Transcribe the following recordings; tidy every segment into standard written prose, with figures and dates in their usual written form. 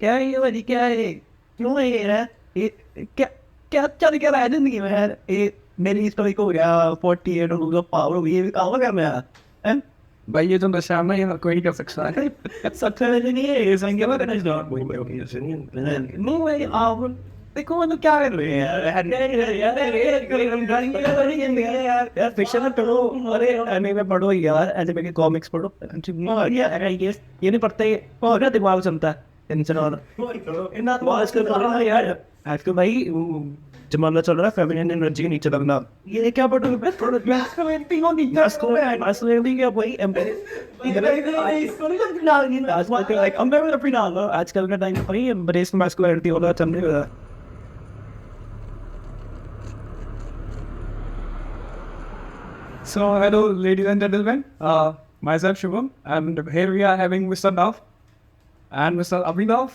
क्या है ये भाई, क्या है ये? क्यों है ये यार? ये क्या क्या चल क्या रहा है जिंदगी में यार? ये मेरी स्टोरी हो गया 48 रूल्स ऑफ पावर, ये भी काम कर रहा है? भाई ये तो नशा में ये कोई नहीं कर सकता है। सबसे पहले नहीं है ये संख्या में करना चाहिए। नहीं भाई आप देखो मतलब क्या कर रहे हैं यार? यार फिक्शन में पढ़ो, अरे एनिमे में पढ़ो यार, एनिमे के कॉमिक्स पढ़ो। ये नहीं पढ़ते और ना दिमाग चलता है टेंशन और इतना तो आजकल कर रहा है यार। आजकल भाई जमाना चल रहा है फेमिनिन एनर्जी के नीचे लगना। ये क्या पढ़ो मैं थोड़ा मैस्कुलिनिटी हो नहीं, मैस्कुलिनिटी क्या भाई आजकल का टाइम भाई एम्ब्रेस मैस्कुलिनिटी होगा चलने का। So hello, ladies and gentlemen. Myself Shubham, and here we are having Mr. Nav and Mr. Abhinav.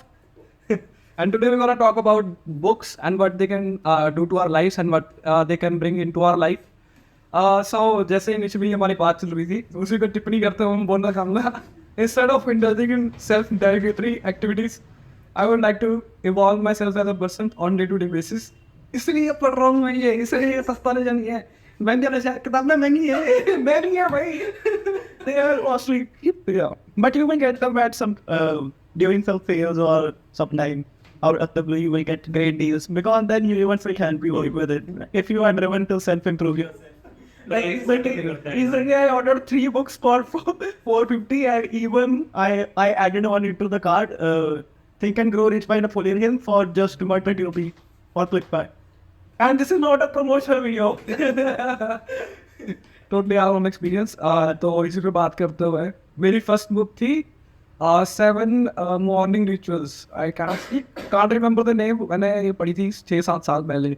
And today we're gonna talk about books and what they can do to our lives and what they can bring into our life. So जैसे initially हमारी बात चल रही थी, उसी को टिप्पणी करते हुए हम बोलना चाहूँगा. Instead of indulging in self-derogatory activities, I would like to evolve myself as a person on day-to-day basis. इसलिए पढ़ रहा हूँ मैं ये, इसलिए सस्ता नहीं जानी है. महंगा नशा किताबें महंगी है, महंगी है भाई. They are costly. Yeah. But you will get them at some during some sales or sometime out of the blue you will get great deals because then you even can be worried with it if you are driven to self-improve yourself. Like recently I ordered 3 books for 450 and even I added one into the cart. Think and Grow Rich by Napoleon for just 220 rupees for Flipkart. And this is not a promotional video. Totally our own experience. तो इसी पे बात करते हुए मेरी first book थी 7 morning rituals. I can't remember the name. मैंने ये पढ़ी थी 6-7 साल पहले.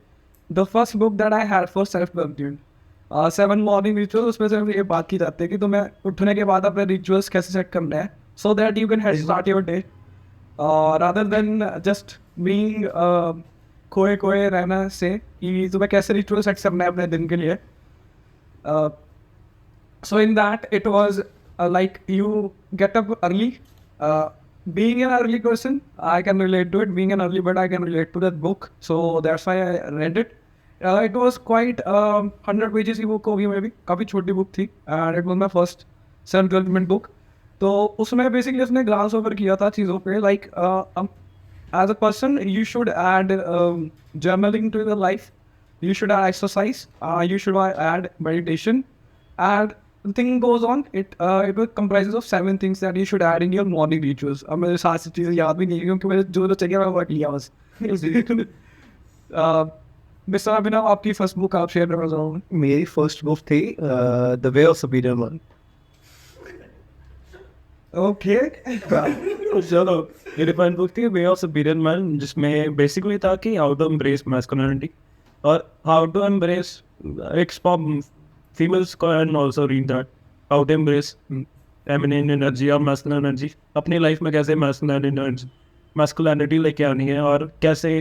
The first book that I had for self development, 7 morning rituals. उसमें सिर्फ ये बात की जाती है कि तुम्हें उठने के बाद अपने रिचुअल्स कैसे सेट करना है so that you can start your day rather than just being खोए खोए रहना से कि तुम्हें कैसे रिचुअल सेट करना है अपने दिन के लिए. So in that it was like you get up early. Being an early person, I can relate to it. Being an early bird, I can relate to that book. So that's why I read it. It was quite 100 pages की book होगी maybe. काफ़ी छोटी book थी and it was my first self development book. तो उसमें basically उसने glance over किया था चीज़ों पे like as a person you should add journaling to your life. You should add exercise. You should add meditation. And the thing goes on. It comprises of 7 things that you should add in your morning rituals. अब मेरे 7 चीज़ें याद भी नहीं है क्योंकि मैंने जो चाहिए मैं वर्क लिया बस. मिस्टर अभिनव, आपकी फर्स्ट बुक आप शेयर करना चाहूँगा. मेरी फर्स्ट बुक थी the way of superior. Okay. चलो मेरी फर्स्ट बुक थी वे ऑफ सुपीरियर मैन, जिसमें बेसिकली था कि हाउ टू एम्ब्रेस मैस्कुलिनिटी और how to embrace its females can also read that, how to embrace feminine energy और masculine energy अपनी life में कैसे masculinity लेके आनी है और कैसे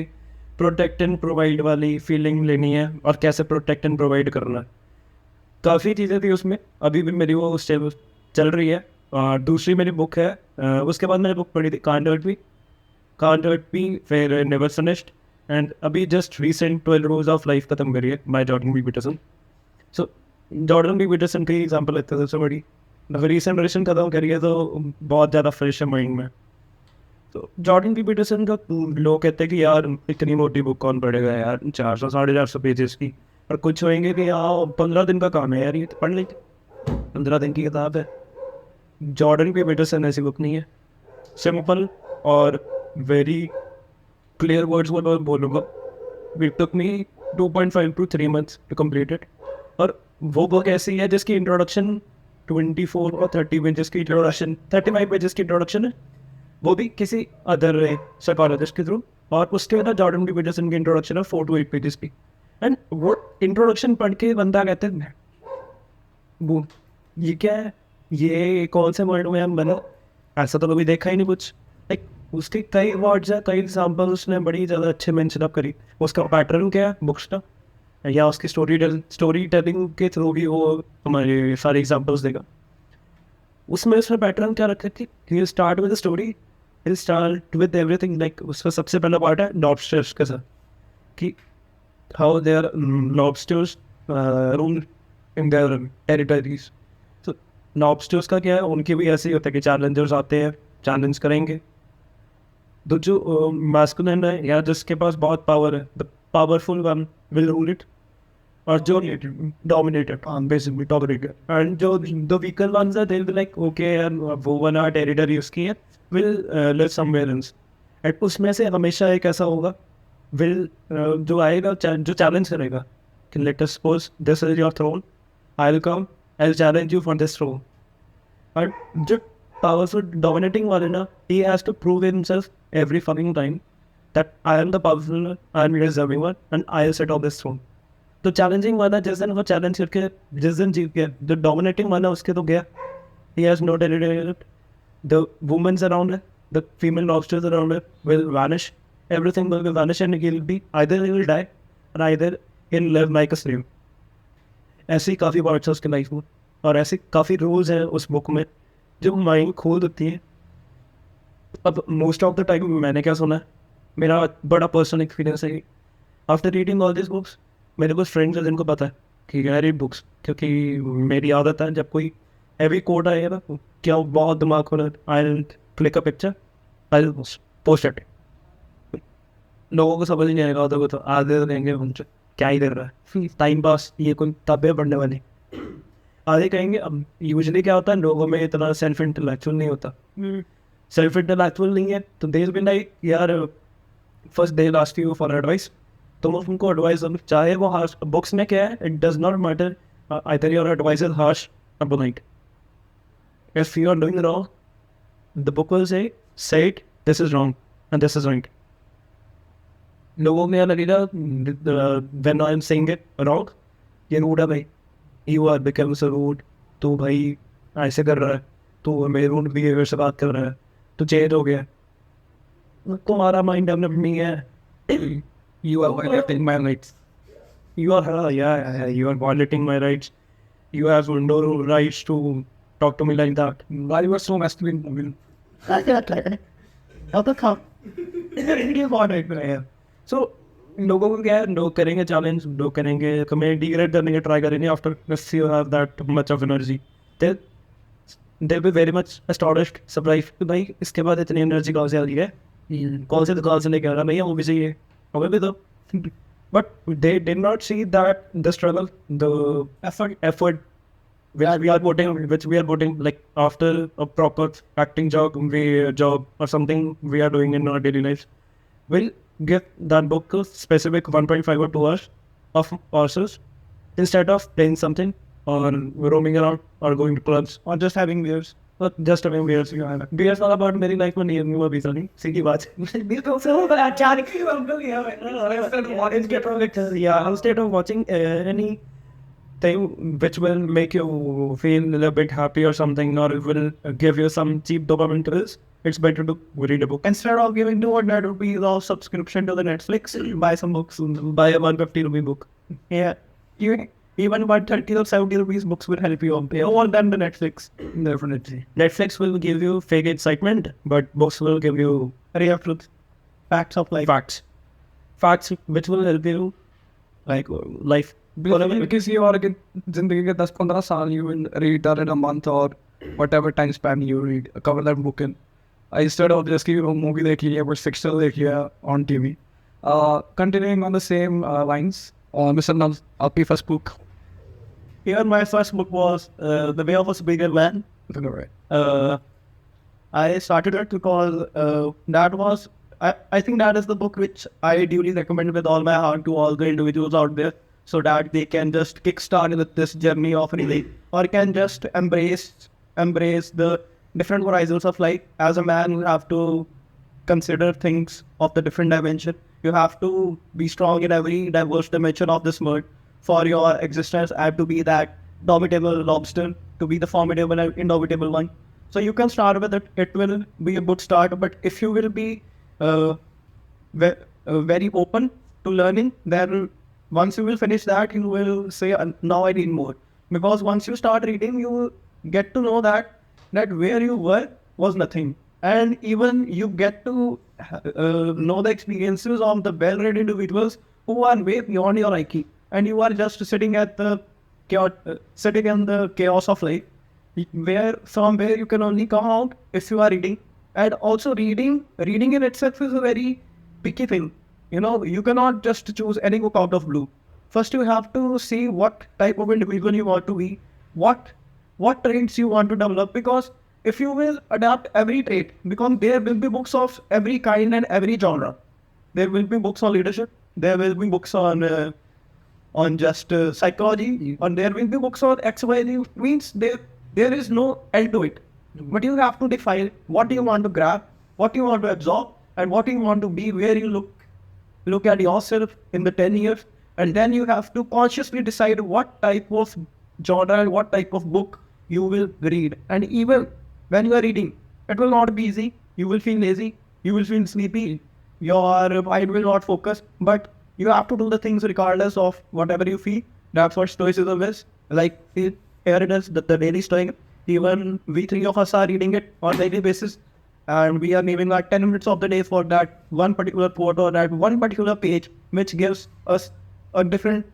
प्रोटेक्ट एंड प्रोवाइड वाली फीलिंग लेनी है और कैसे प्रोटेक्ट एंड प्रोवाइड करना है. काफ़ी चीज़ें थी उसमें. अभी भी मेरी वो उस टाइम चल रही है. दूसरी मेरी बुक है उसके बाद मैंने बुक पढ़ी थी कांट हर्ट मी फिर नेवर फिनिश्ड एंड अभी just recent 12 rules of life खत्म करी है by Jordan B Peterson. So Jordan B Peterson की एग्जाम्पल लेते हैं सबसे बड़ी. रिसेंट रिलेशन खत्म करिए तो बहुत ज़्यादा फ्रेश है माइंड में. तो जॉर्डन बी पीटरसन का लोग कहते हैं कि यार इतनी मोटी बुक कौन पढ़ेगा यार, 400-450 पेजेस की. और कुछ होएंगे कि यार 15 दिन का काम है यार, ये तो पढ़ लेंगे, 15 दिन की किताब है. जॉर्डन बी पीटरसन ऐसी बुक नहीं है. सिंपल और वेरी क्लियर वर्ड्स में मैं बोलूँगा. It took me 2.5 to 3 months to complete it. और वो बुक ऐसी है जिसकी इंट्रोडक्शन 24 और 30 पेजेस की इंट्रोडक्शन, 35 पेजेस की इंट्रोडक्शन है, वो भी किसी अदर साइकोलॉजिस्ट के थ्रू. और उसके बाद जॉर्डन बी पीटरसन की इंट्रोडक्शन है 4 to 8 पेजेस की. एंड वो इंट्रोडक्शन पढ़ के बंदा कहते हैं वो ये क्या है, ये कौन से वर्ड में हम बना, ऐसा तो कभी देखा ही नहीं कुछ. लाइक उसके कई वर्ड्स हैं, कई एग्जाम्पल उसने बड़ी ज़्यादा अच्छे मेंशन अप करी. उसका पैटर्न क्या है बुक्स का या उसकी स्टोरी टेलिंग के थ्रू भी वो हमारे सारे एग्जाम्पल्स देगा. उसमें उसने पैटर्न क्या रखा कि you start with story he'll start with everything. Like उसका सबसे पहला part है lobsters का सर कि how their lobsters rule in their territories. So lobsters का क्या है, उनके भी ऐसे ही होता है कि challengers आते हैं, challenge करेंगे. तो जो masculine है या जिसके पास बहुत power है, the powerful one will rule it. Or dominated, basically dominated. And जो the weaker ones are, they'll be like, okay, and वो वाला territory उसकी है, will live somewhere else. And उसमें से हमेशा एक ऐसा होगा, will जो आएगा, जो challenge करेगा, कि let us suppose this is your throne, I'll come, I'll challenge you for this throne. And जो powerful dominating वाले ना, he has to prove himself every fucking time that I am the powerful one, I am deserving one, and I'll sit on this throne. तो challenging वाला जिस दिन वो challenge करके जिस दिन जीत गया, जो डोमिनेटिंग वाला उसके तो गया, he has no territory. The women's around it, the female lobsters around it will vanish. Everything will be vanish and he'll be either he will die or either he'll live like a slave. ऐसी काफ़ी parts है उसके life में और ऐसे काफ़ी rules हैं उस बुक में जो माइंड खोल देती है. अब मोस्ट ऑफ द टाइम मैंने क्या सुना है, मेरा बड़ा पर्सनल एक्सपीरियंस है. After reading all this books, मेरे कुछ फ्रेंड्स हैं जिनको पता है कि आई रीड बुक्स, क्योंकि मेरी आदत है जब कोई हैवी कोट आएगा ना, क्या बहुत दिमाग खोला, I click a picture, I post it. लोगों को समझ नहीं आएगा तो आधे देंगे उनसे क्या ही कर रहा है, टाइम पास, ये कोई किताबें पढ़ने वाली. आधे कहेंगे. अब यूजुअली क्या होता है, लोगों में इतना सेल्फ इंटेलेक्चुअल नहीं होता. सेल्फ इंटेलेक्चुअल नहीं है तो दे विल बी लाइक, यार first they ask you for advice. तुम उनको एडवाइस चाहे वो हार्श, बुक्स में क्या है, it does not matter either your advice is harsh और polite. If you are doing wrong, the book will say it, this is wrong and this is right. लोगों में लगेगा when I am saying it wrong, ये rude है भाई, you are become so rude, तो भाई ऐसे कर रहा है, तो मेरे रूड बिहेवियर से बात कर रहा है, तो चेंज हो गया. तुम्हारा माइंड डेवलप नहीं है. You are violating my rights. You are, you are violating my rights. You have no rights to talk to me like that. Why you are so masculine? So, लोगों को क्या है, लोग करेंगे चैलेंज, लोग करेंगे कमेंट डिग्रेड करने के ट्राई करेंगे. After if you have that much of energy, they'll be very much astonished, surprised कि भाई इसके बाद इतनी एनर्जी कहाँ से आ रही है, कौन से दुकान से लेके आ रहा है भैया, वो भी चाहिए. But they did not see that the struggle, the effort which we are putting, like after a proper acting job, or something we are doing in our daily lives, will give that book a specific 1.5 or 2 hours of ourselves instead of playing something or roaming around or going to clubs or just having beers. Just having beers. Beers all about मेरी life में नहीं है, वो भी नहीं सीधी बात. Yeah, instead of watching anything which will make you feel a little bit happy or something, or it will give you some cheap dopamine pills, it's better to read a book. Instead of giving to what that would be the subscription to the Netflix, buy some books, buy a 150 rupee book. Yeah, even about 30 or 70 rupees books will help you pay more than the Netflix. Definitely. Netflix will give you fake excitement, but books will give you real truth. Facts of life. Facts which will help you, like, life. Because you are in जिंदगी के 10-15 साल, you will read that in a month or whatever time span you read, cover that book in. Instead of just कि movie देख लिया, कुछ fiction देख लिया on TV. Continuing on the same lines, Mr. Nal, आपकी first book. Here my first book was The Way of a Superior Man. I started it because that was, I think that is the book which I duly recommend with all my heart to all the individuals out there, so that they can just kickstart with this journey of reading, or can just embrace the different horizons of life. As a man, you have to consider things of the different dimension. You have to be strong in every diverse dimension of this world for your existence, and to be that domitable lobster, to be the formidable and indomitable one. So you can start with it. It will be a good start. But if you will be very open to learning, then once you will finish that, you will say, now I need more. Because once you start reading, you will get to know that where you were was nothing. and even you get to know the experiences of the well-read individuals who are way beyond your IQ, and you are just sitting at the sitting in the chaos of life, where from where you can only come out if you are reading. And also reading in itself is a very picky thing. You know, you cannot just choose any book out of blue. First, you have to see what type of individual you want to be, what traits you want to develop. Because if you will adapt every trait, because there will be books of every kind and every genre. There will be books on leadership. There will be books on just psychology, and there will be books on X, Y, Z. Means there is no end to it. But you have to define what you want to grab, what you want to absorb, and what you want to be, where you look at yourself in the 10 years, and then you have to consciously decide what type of genre and what type of book you will read. And even when you are reading, it will not be easy. You will feel lazy, you will feel sleepy, your mind will not focus, but you have to do the things regardless of whatever you feel. That's what stoicism is. Like here it is, the daily stoic. Even we three of us are reading it on a daily basis, and we are giving like 10 minutes of the day for that one particular quote or that one particular page, which gives us a different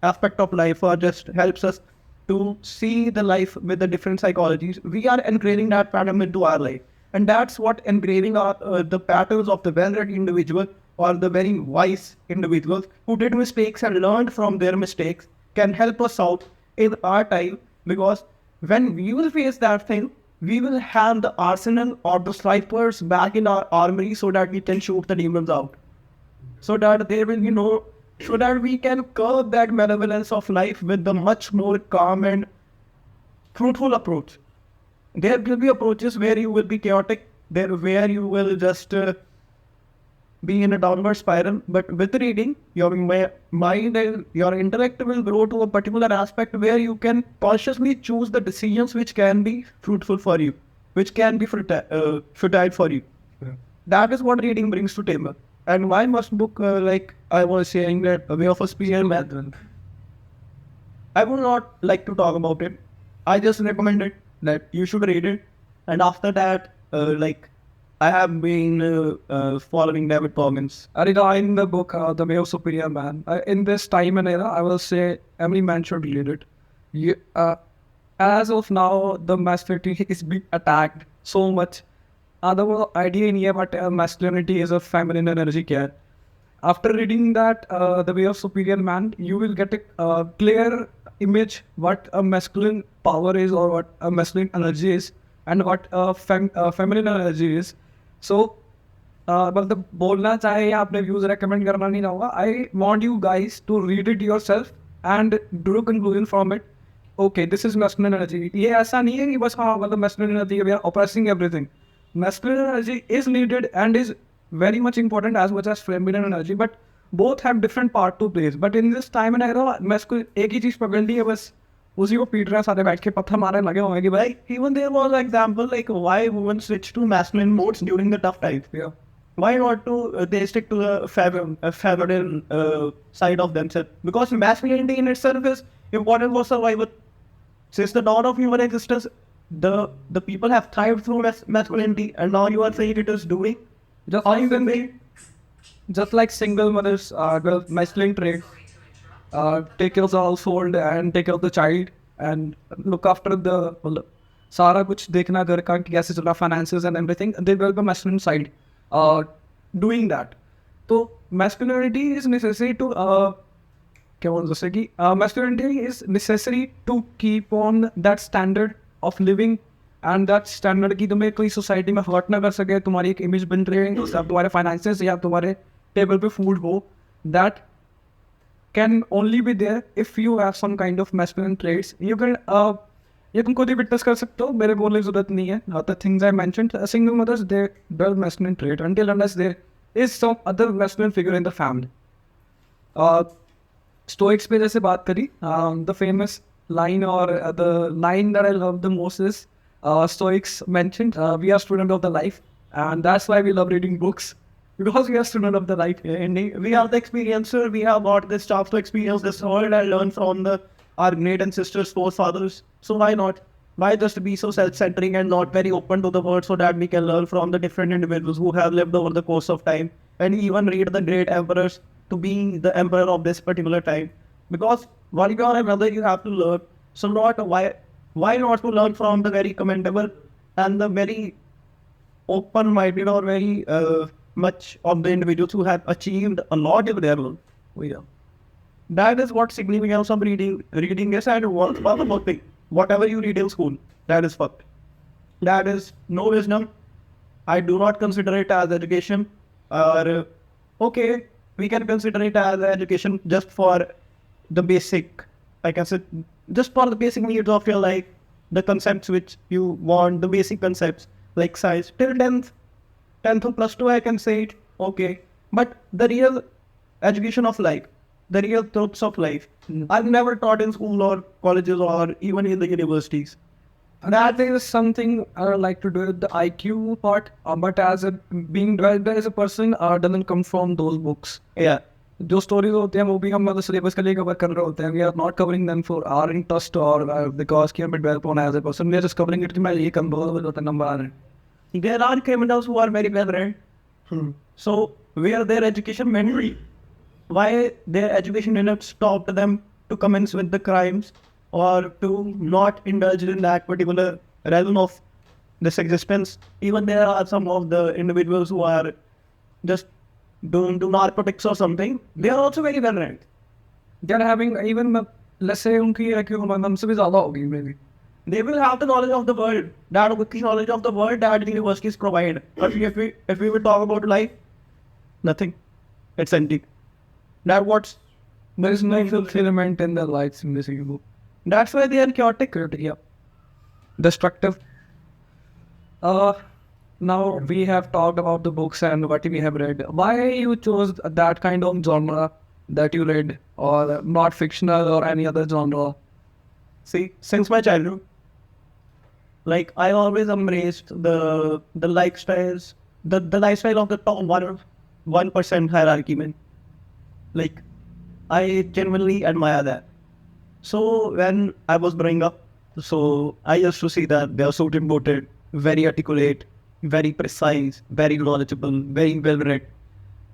aspect of life, or just helps us to see the life with the different psychologies. We are engraving that pattern into our life, and that's what engraving the patterns of the well-read individual or the very wise individuals who did mistakes and learned from their mistakes can help us out in our time. Because when we will face that thing, we will have the arsenal or the snipers back in our armory, so that we can shoot the demons out. So that there will be no, so that we can curb that malevolence of life with a much more calm and fruitful approach. There will be approaches where you will be chaotic, there where you will just be in a downward spiral. But with reading, your mind and your intellect will grow to a particular aspect where you can consciously choose the decisions which can be fruitful for you, which can be fertile for you. Yeah. That is what reading brings to table. And my first book, like I was saying, that A Way of a Superior Man, I would not like to talk about it. I just recommend it, that you should read it. And after that, like I have been following David Goggins. In the book, The Way of Superior Man, in this time and era, I will say every man should read it. As of now, the masculinity is being attacked so much. The whole idea in here, but masculinity is a feminine energy care. After reading that, The Way of Superior Man, you will get a clear image what a masculine power is, or what a masculine energy is, and what a feminine energy is. So, मतलब बोलना चाहे या अपने views recommend करना नहीं चाहूँगा. I want you guys to read it yourself and do a conclusion from it. Okay, this is masculine energy. ये ऐसा नहीं है कि बस हाँ मतलब masculine energy we are oppressing everything. Masculine energy is needed and is very much important as much as feminine energy, but both have different part to play. But in this time and era, masculine एक ही चीज पकड़ ली है, बस उसी को पीट रहे हैं, सारे बैठ के पत्थर मारने लगे होंगे कि भाई. Even there was an example like why women switch to masculine modes during the tough times. Yeah. Why not to they stick to the feminine side of themselves? Because masculinity in itself is important for survival. Since the dawn of human existence, the people have thrived through masculinity, and now you are saying it is doing. Just like single mothers, the masculine trait, take care of the household and take care of the child and look after the सारा कुछ देखना घर का कैसे चल रहा, finances and everything. They will be masculine side doing that. So masculinity is necessary to क्या बोल सकते कि masculinity is necessary to keep on that standard of living and that standard कि तुम्हें कोई सोसाइटी में हर्ट ना कर सके, तुम्हारी एक इमेज बन रही है, तुम्हारे फाइनेंसेस या तुम्हारे टेबल पे फूड हो. That can only be there if you have some kind of masculine traits. You can ये तुम खुद ही विटनेस कर सकते हो, मेरे बोलने की जरूरत नहीं है. The things I mentioned, single mothers, they build masculine trait until unless there is some other masculine figure in the family. Stoics पे जैसे बात करी, the famous line or the line that I love the most is Stoics mentioned, we are student of the life, and that's why we love reading books. Because we are student of the life. We are the experiencer. We have got this chance to experience this world and learn from our great ancestors, forefathers. So why not? Why just be so self-centering and not very open to the world so that we can learn from the different individuals who have lived over the course of time and even read the great emperors to be the emperor of this particular time? Because one way or another you have to learn. So not why not to learn from the very commendable and the very open-minded or very much of the individuals who have achieved a lot in their life. Oh, yeah. That is what significance of reading. Reading is and one thing. Whatever you read in school, that is fucked. That is no wisdom. I do not consider it as education. Or okay, we can consider it as education just for the basic, like I said, just for the basic needs of your life, the concepts which you want, the basic concepts like science till 10th or plus 2, I can say it, okay. But the real education of life, the real truths of life, are never taught in school or colleges or even in the universities. That is something I would like to do with the IQ part, but as a being developed as a person doesn't come from those books. Yeah. जो stories होते हैं वो भी हम मतलब syllabus के लिए cover कर रहे होते हैं. We are not covering them for our interest और बिकॉज कि हमें डेवलप होना है as a person. We are just covering it कि मैं ये कंट्रोल होता नंबर आ रहे हैं. There are criminals who are very well read. So where their education memory, why their education did not stop them to commence with the crimes or to not indulge in that particular realm of this existence. Even there are some of the individuals who are just doing do narcotics or something. They are also very well read. They are having even let's say उनकी IQ हमसे भी ज़्यादा होगी maybe. They will have the knowledge of the world, that with the knowledge of the world that the universities provide. But if we will talk about life, nothing. It's empty. That what's There is no fulfillment in their lives in this book. that's why they are chaotic. Yeah. Destructive. Now we have talked about the books and what we have read. Why you chose that kind of genre that you read, or not fictional or any other genre? See, since my childhood, like I always embraced the lifestyles, the lifestyle of the top 1% hierarchy man. Like I genuinely admire that. So when I was growing up, so I used to see that they are so devoted, very articulate, very precise, very knowledgeable, very well read.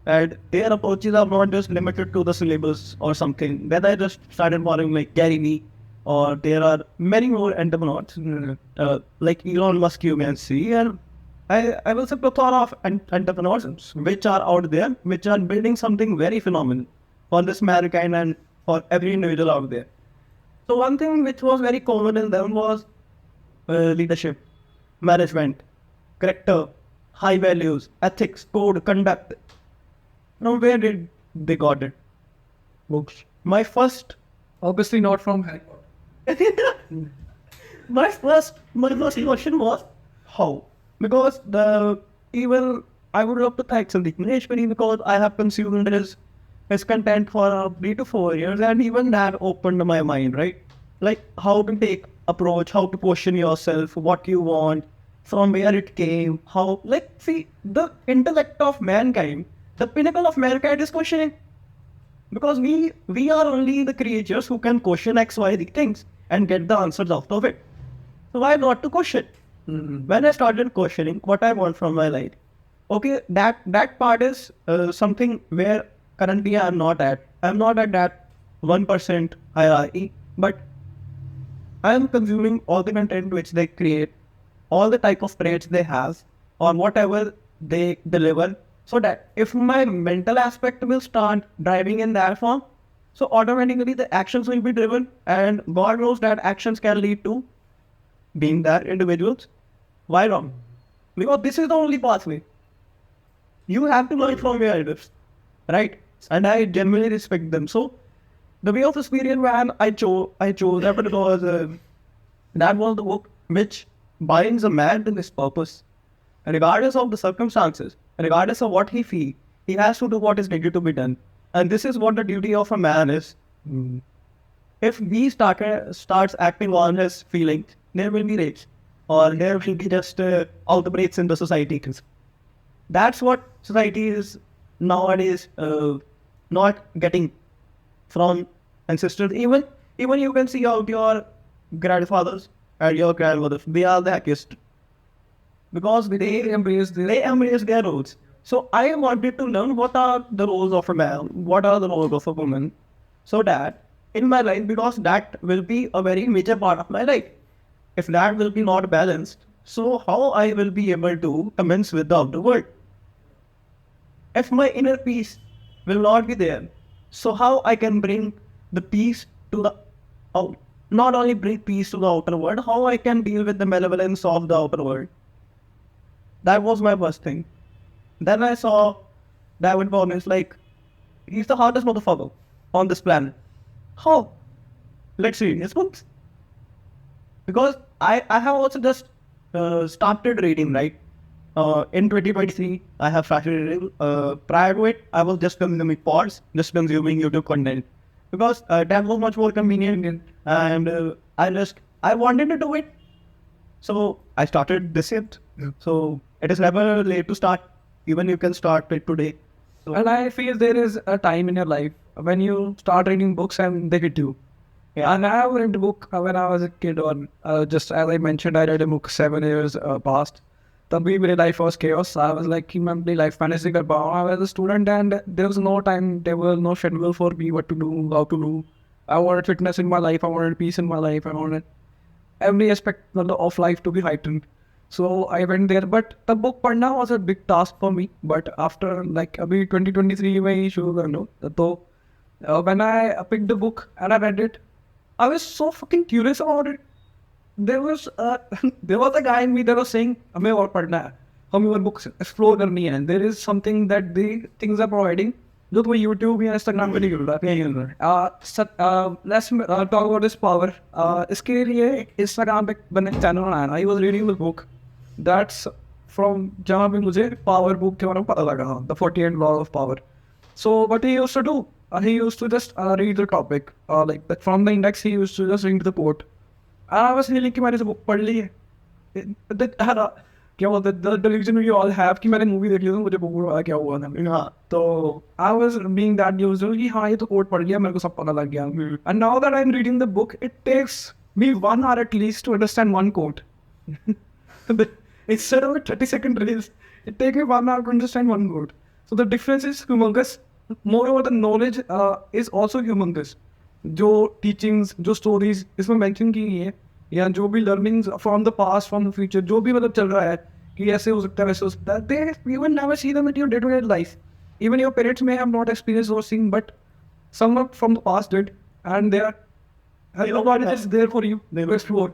And their approaches are not just limited to the syllabus or something. Then I just started following like Gary Vee, or there are many more entrepreneurs, like Elon Musk you can see. And I will say plethora of entrepreneurs which are out there, which are building something very phenomenal for this mankind and for every individual out there. So one thing which was very common in them was leadership, management, character, high values, ethics, code, conduct. Now where did they got it? Books. My first Obviously not from Harry Potter. my first question was how? Because even I would love to thank Sandeep Maheshwari because I have consumed his content for 3 to 4 years, and even that opened my mind, right? Like how to take approach, how to question yourself, what you want, from where it came, how, like, see, the intellect of mankind, the pinnacle of mankind is questioning. Because we are only the creatures who can question X, Y, Z things and get the answers out of it. So why not to question? When I started questioning what I want from my life, okay, that part is something where currently I'm not at. I'm not at that 1% hierarchy, but I am consuming all the content which they create, all the type of traits they have, or whatever they deliver, so that if my mental aspect will start driving in that form, so automatically the actions will be driven, and God knows that actions can lead to being that individuals. Why wrong? Because this is the only pathway. You have to learn from your elders, right? And I genuinely respect them. So the way of the superior man I chose that because that was the book which binds a man to his purpose. Regardless of the circumstances, regardless of what he feels, he has to do what is needed to be done. And this is what the duty of a man is. If he starts acting on his feelings, there will be rage, or there will be just outbreaks in the society. That's what society is nowadays not getting from ancestors. Even you can see out your grandfathers, and your grandmother, they are the happiest because they embrace their roles. So I wanted to learn what are the roles of a man, what are the roles of a woman, so that in my life, because that will be a very major part of my life. If that will be not balanced, so how I will be able to commence with the outer world? If my inner peace will not be there, so how I can bring the peace to the out? Not only bring peace to the outer world, how I can deal with the malevolence of the outer world? That was my first thing. Then I saw David Bourne, like, he's the hardest motherfucker on this planet. How? Let's see his books. Because I have also just started reading, right? In 2023, I have started reading. Prior to it, I was just consuming pods, just consuming YouTube content. Because that was much more convenient and I wanted to do it. So I started this it. So it is never late to start. Even you can start it today. So, And I feel there is a time in your life when you start reading books and they hit you. yeah. And I have read a book when I was a kid, or just as I mentioned, I read a book 7 years past. तभी मेरी life was chaos. I was like कि मैं अपनी life manage नहीं कर पाऊँ. I was a student and there was no timetable, no schedule for me what to do, how to do. I wanted fitness in my life. I wanted peace in my life. I wanted every aspect of life to be heightened. So I went there, but the book पढ़ना was a big task for me. But after like अभी 2023 में ही शुरू कर लो, तो when I picked the book and I read it, I was so fucking curious about it. There was there was a guy in me that was saying, हमें और पढ़ना है, हमें और books explore करनी है. There is something that the things are providing जो तुम्हें YouTube या Instagram पे नहीं मिल रहा. Let's talk about this power. इसके लिए Instagram पे बने चैनल बनाया. I was reading the book. That's from जहाँ पे मुझे power book के बारे में पता लगा. The 48 Laws of Power. So what he used to do, he used to just read the topic. Like from the index, he used to just read the quote. And I was feeling कि मैंने इसे book पढ़ ली है. क्या बोलते the delusion we all have कि मैंने movie देख ली तो मुझे book पढ़ा क्या हुआ था. हाँ. तो I was being that used to कि हाँ ये तो quote पढ़ लिया मेरे को सब पता लग गया. And now that I'm reading the book, it takes me 1 hour at least to understand one quote. Instead of a 30-second reels, it takes me 1 hour to understand one quote. So the difference is humongous. Moreover, the knowledge is also humongous. जो teachings, जो stories इसमें mention की गई है, या जो भी learnings from the past, from the future, जो भी मतलब चल रहा है कि ऐसे हो सकता है वैसे हो सकता है, they you will never see them in your day-to-day life. Even your parents may have not experienced those things, but someone from the past did, and they are what is there for you to explore.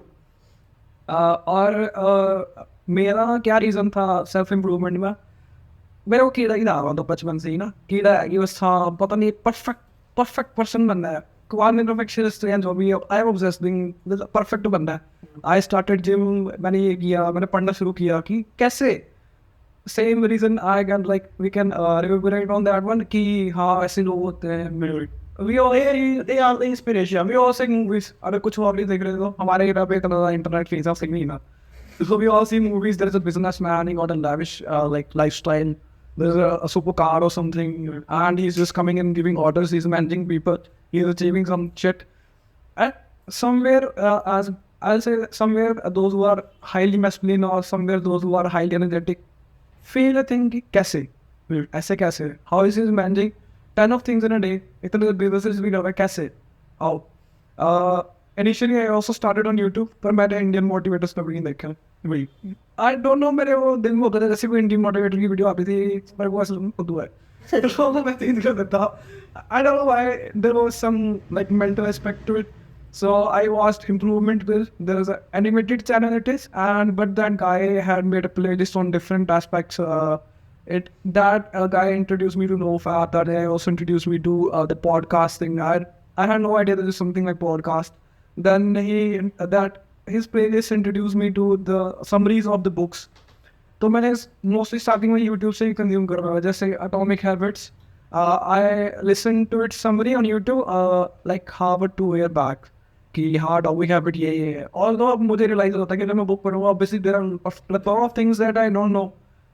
और मेरा क्या reason था self improvement में, मेरे को कीड़ा ही था तो बचपन से ही ना, कीड़ा है कि बस हाँ पता नहीं परफेक्ट पर्सन बनना है, क्वालिटी परफेक्शनिस्ट या जो भी, आई एम ऑब्सेस्ड परफेक्ट बनना है. आई स्टार्टेड जिम, मैंने ये किया, मैंने पढ़ना शुरू किया कि कैसे. Same reason I can like we can reverberate on that one कि हाँ ऐसे लोग होते हैं. We all they are the inspiration. We all see movies. अगर कुछ और नहीं देख रहे तो हमारे यहाँ पे इतना इंटरनेट फीस ऑफ सिंगिंग ना. So we all see movies. There is a businessman. He got a lavish like lifestyle. There's a supercar or something, and he's just coming and giving orders. He's managing people. He's achieving some shit. And somewhere, as I'll say, somewhere those who are highly masculine or somewhere those who are highly energetic feel a thing कि कैसे, ऐसे कैसे? How is he managing 10 of things in a day? इतने businesses भी कर रहा है कैसे? How? Initially I also started on YouTube, पर मैंने Indian motivators कभी नहीं देखा. वही. I don't know, मेरे वो दिन में होता था जैसे कोई Indian motivator की वीडियो आती थी, मेरे को ऐसा खुद हुआ है. तो मैं तीन कर देता. I don't know why there was some like mental aspect to it. So I watched Improvement Bill. There is an animated channel it is, and but that guy had made a playlist on different aspects. That guy introduced me to NoFap. That guy also introduced me to the podcast thing. I had no idea there was something like podcast. Then his playlist introduced me to the summaries of the books. तो मैंने mostly starting में YouTube से ही consume कर रहा था. जैसे Atomic Habits. I listened to its summary on YouTube like half or 2 years back. कि हाँ Atomic Habit ये है. Although अब मुझे realize होता है कि जब मैं book पढ़ूँगा obviously there are a plethora of things that I don't know.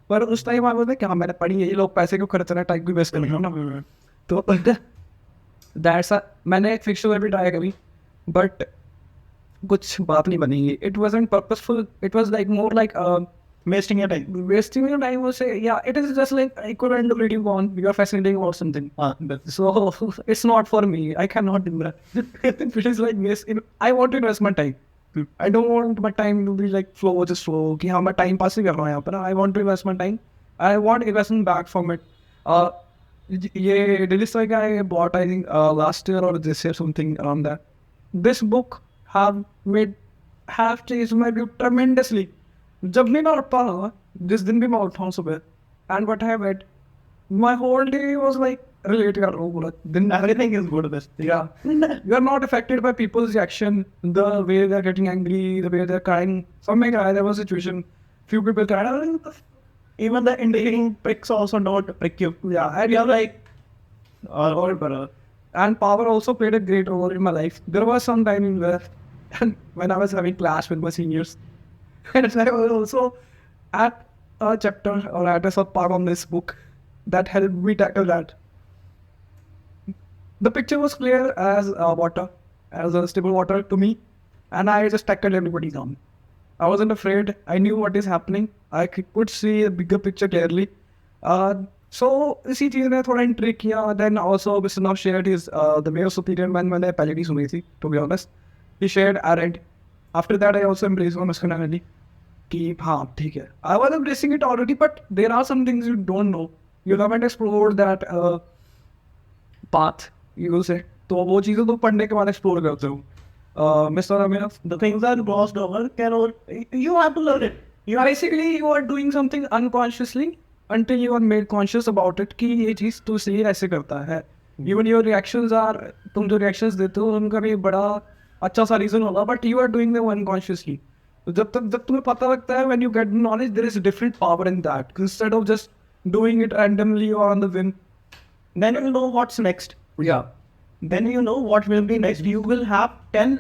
पर उस टाइम आई बोलते क्या मैंने पढ़ी है, ये लोग पैसे क्यों खर्च रहे हैं, टाइम भी वेस्ट कर रहे हैं ना. तो दैट्स मैंने एक फिक्शन भी ट्राई करी, बट कुछ बात नहीं बनेगी. It wasn't purposeful. It was like more like Wasting your time. wasting your time. Was say yeah. It is just like I couldn't reading on. You are fascinating about something. So it's not for me. I cannot do that. It is like yes. I want to invest my time. I don't want my time to be like flow just flow. कि हाँ मैं time pass ही कर रहा हूँ यहाँ पर. I want to invest my time. I want investment back from it. ये daily story I bought I think last year or this year something around that. This book have changed my view tremendously. जब भी मैं उठता था जिस दिन भी मैं उठा हूँ सुबह and what I read, my whole day was like relate कर रहा हूँ पूरा दिन. Everything is good with this. Yeah, you are not affected by people's reaction, the way they're getting angry, the way they're crying. Some may cry. There was a situation, few people cried. Even the indicating pricks also don't prick you. Yeah, and You're like, all better. and power also played a great role in my life. There was some time where when I was having class with my seniors, and I was also at a chapter or at a sub part on this book that helped me tackle that. The picture was clear as water, as a stable water to me, and I just tackled everybody down. I wasn't afraid. I knew what is happening. I could see the bigger picture clearly. So इसी चीज़ ने थोड़ा इंट्रिक किया. Then also Mr. Nav shared his the way of superior man मैंने पहले नहीं सुनी थी. To be honest, he shared I read. After that I also embraced my masculinity. कि हाँ ठीक है. I was embracing it already, but there are some things you don't know. You haven't explored that path. You will say. तो वो चीज़ें तो पढ़ने के बाद explore करते हो. Mr. Aminaf, The things that glossed over you have to learn it. basically you are doing something unconsciously until you are made conscious about it कि ये चीज़ तू इसलिए ऐसे करता है. Even your reactions are, तुम जो reactions देते हो उनका भी बड़ा अच्छा सा reason होगा, but you are doing them unconsciously. तो जब तुम्हें पता लगता है, when you get knowledge, there is a different power in that. Instead of just doing it randomly or on the whim, Then you know what's next. yeah, Then you know what will be next. You will have 10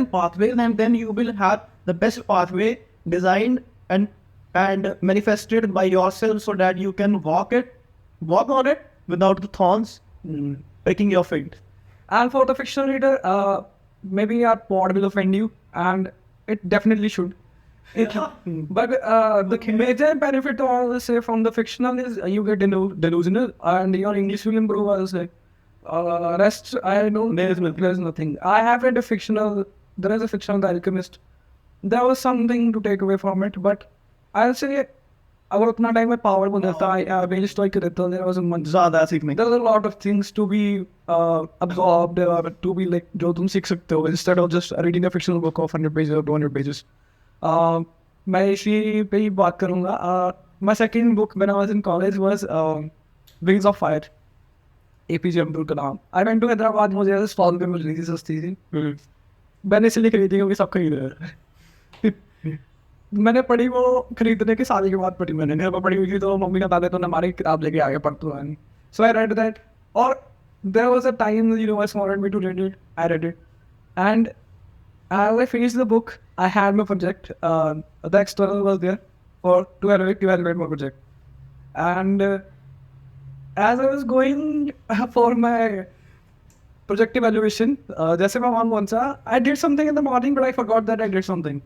pathways, and then you will have the best pathway designed and manifested by yourself so that you can walk on it without the thorns breaking your feet. And for the fictional reader, maybe our pod will offend you, and it definitely should. But the major benefit, I'll say, from the fictional is you get delusional, and your English will improve. I'll say. Rest, I know there's nothing. I have read a fictional. There is a fictional The Alchemist. There was something to take away from it, but I'll say, अगर उतना time में power को देता है, bell stoic देता है, there was a month. ज़्यादा सीखने. There's a lot of things to be absorbed or to be like जो तुम सीख सकते हो instead of just reading a fictional book of 100 pages or 200 pages. मैं इसी पे ही बात करूँगा. My second book when I was in college was Wings of Fire. APJ Abdul Kalam. I went to Hyderabad. मुझे ऐसे स्टॉल पे मिल रही थी सस्ती थी. मैंने इसलिए खरीदी क्योंकि सब खरीद रहे. मैंने पढ़ी वो खरीदने के साल के बाद पढ़ी. मैंने घर पर पढ़ी हुई थी तो मम्मी का दादा तो हमारी किताब लेके आगे पढ़ तो है. So I read that. और there was a time the universe wanted me to read it. I read it. And as I finished the book, I had my project. The external was there to evaluate my project. And as I was going for my project evaluation, जैसे मैं वहाँ पहुँचा, I did something in the morning, but I forgot that I did something.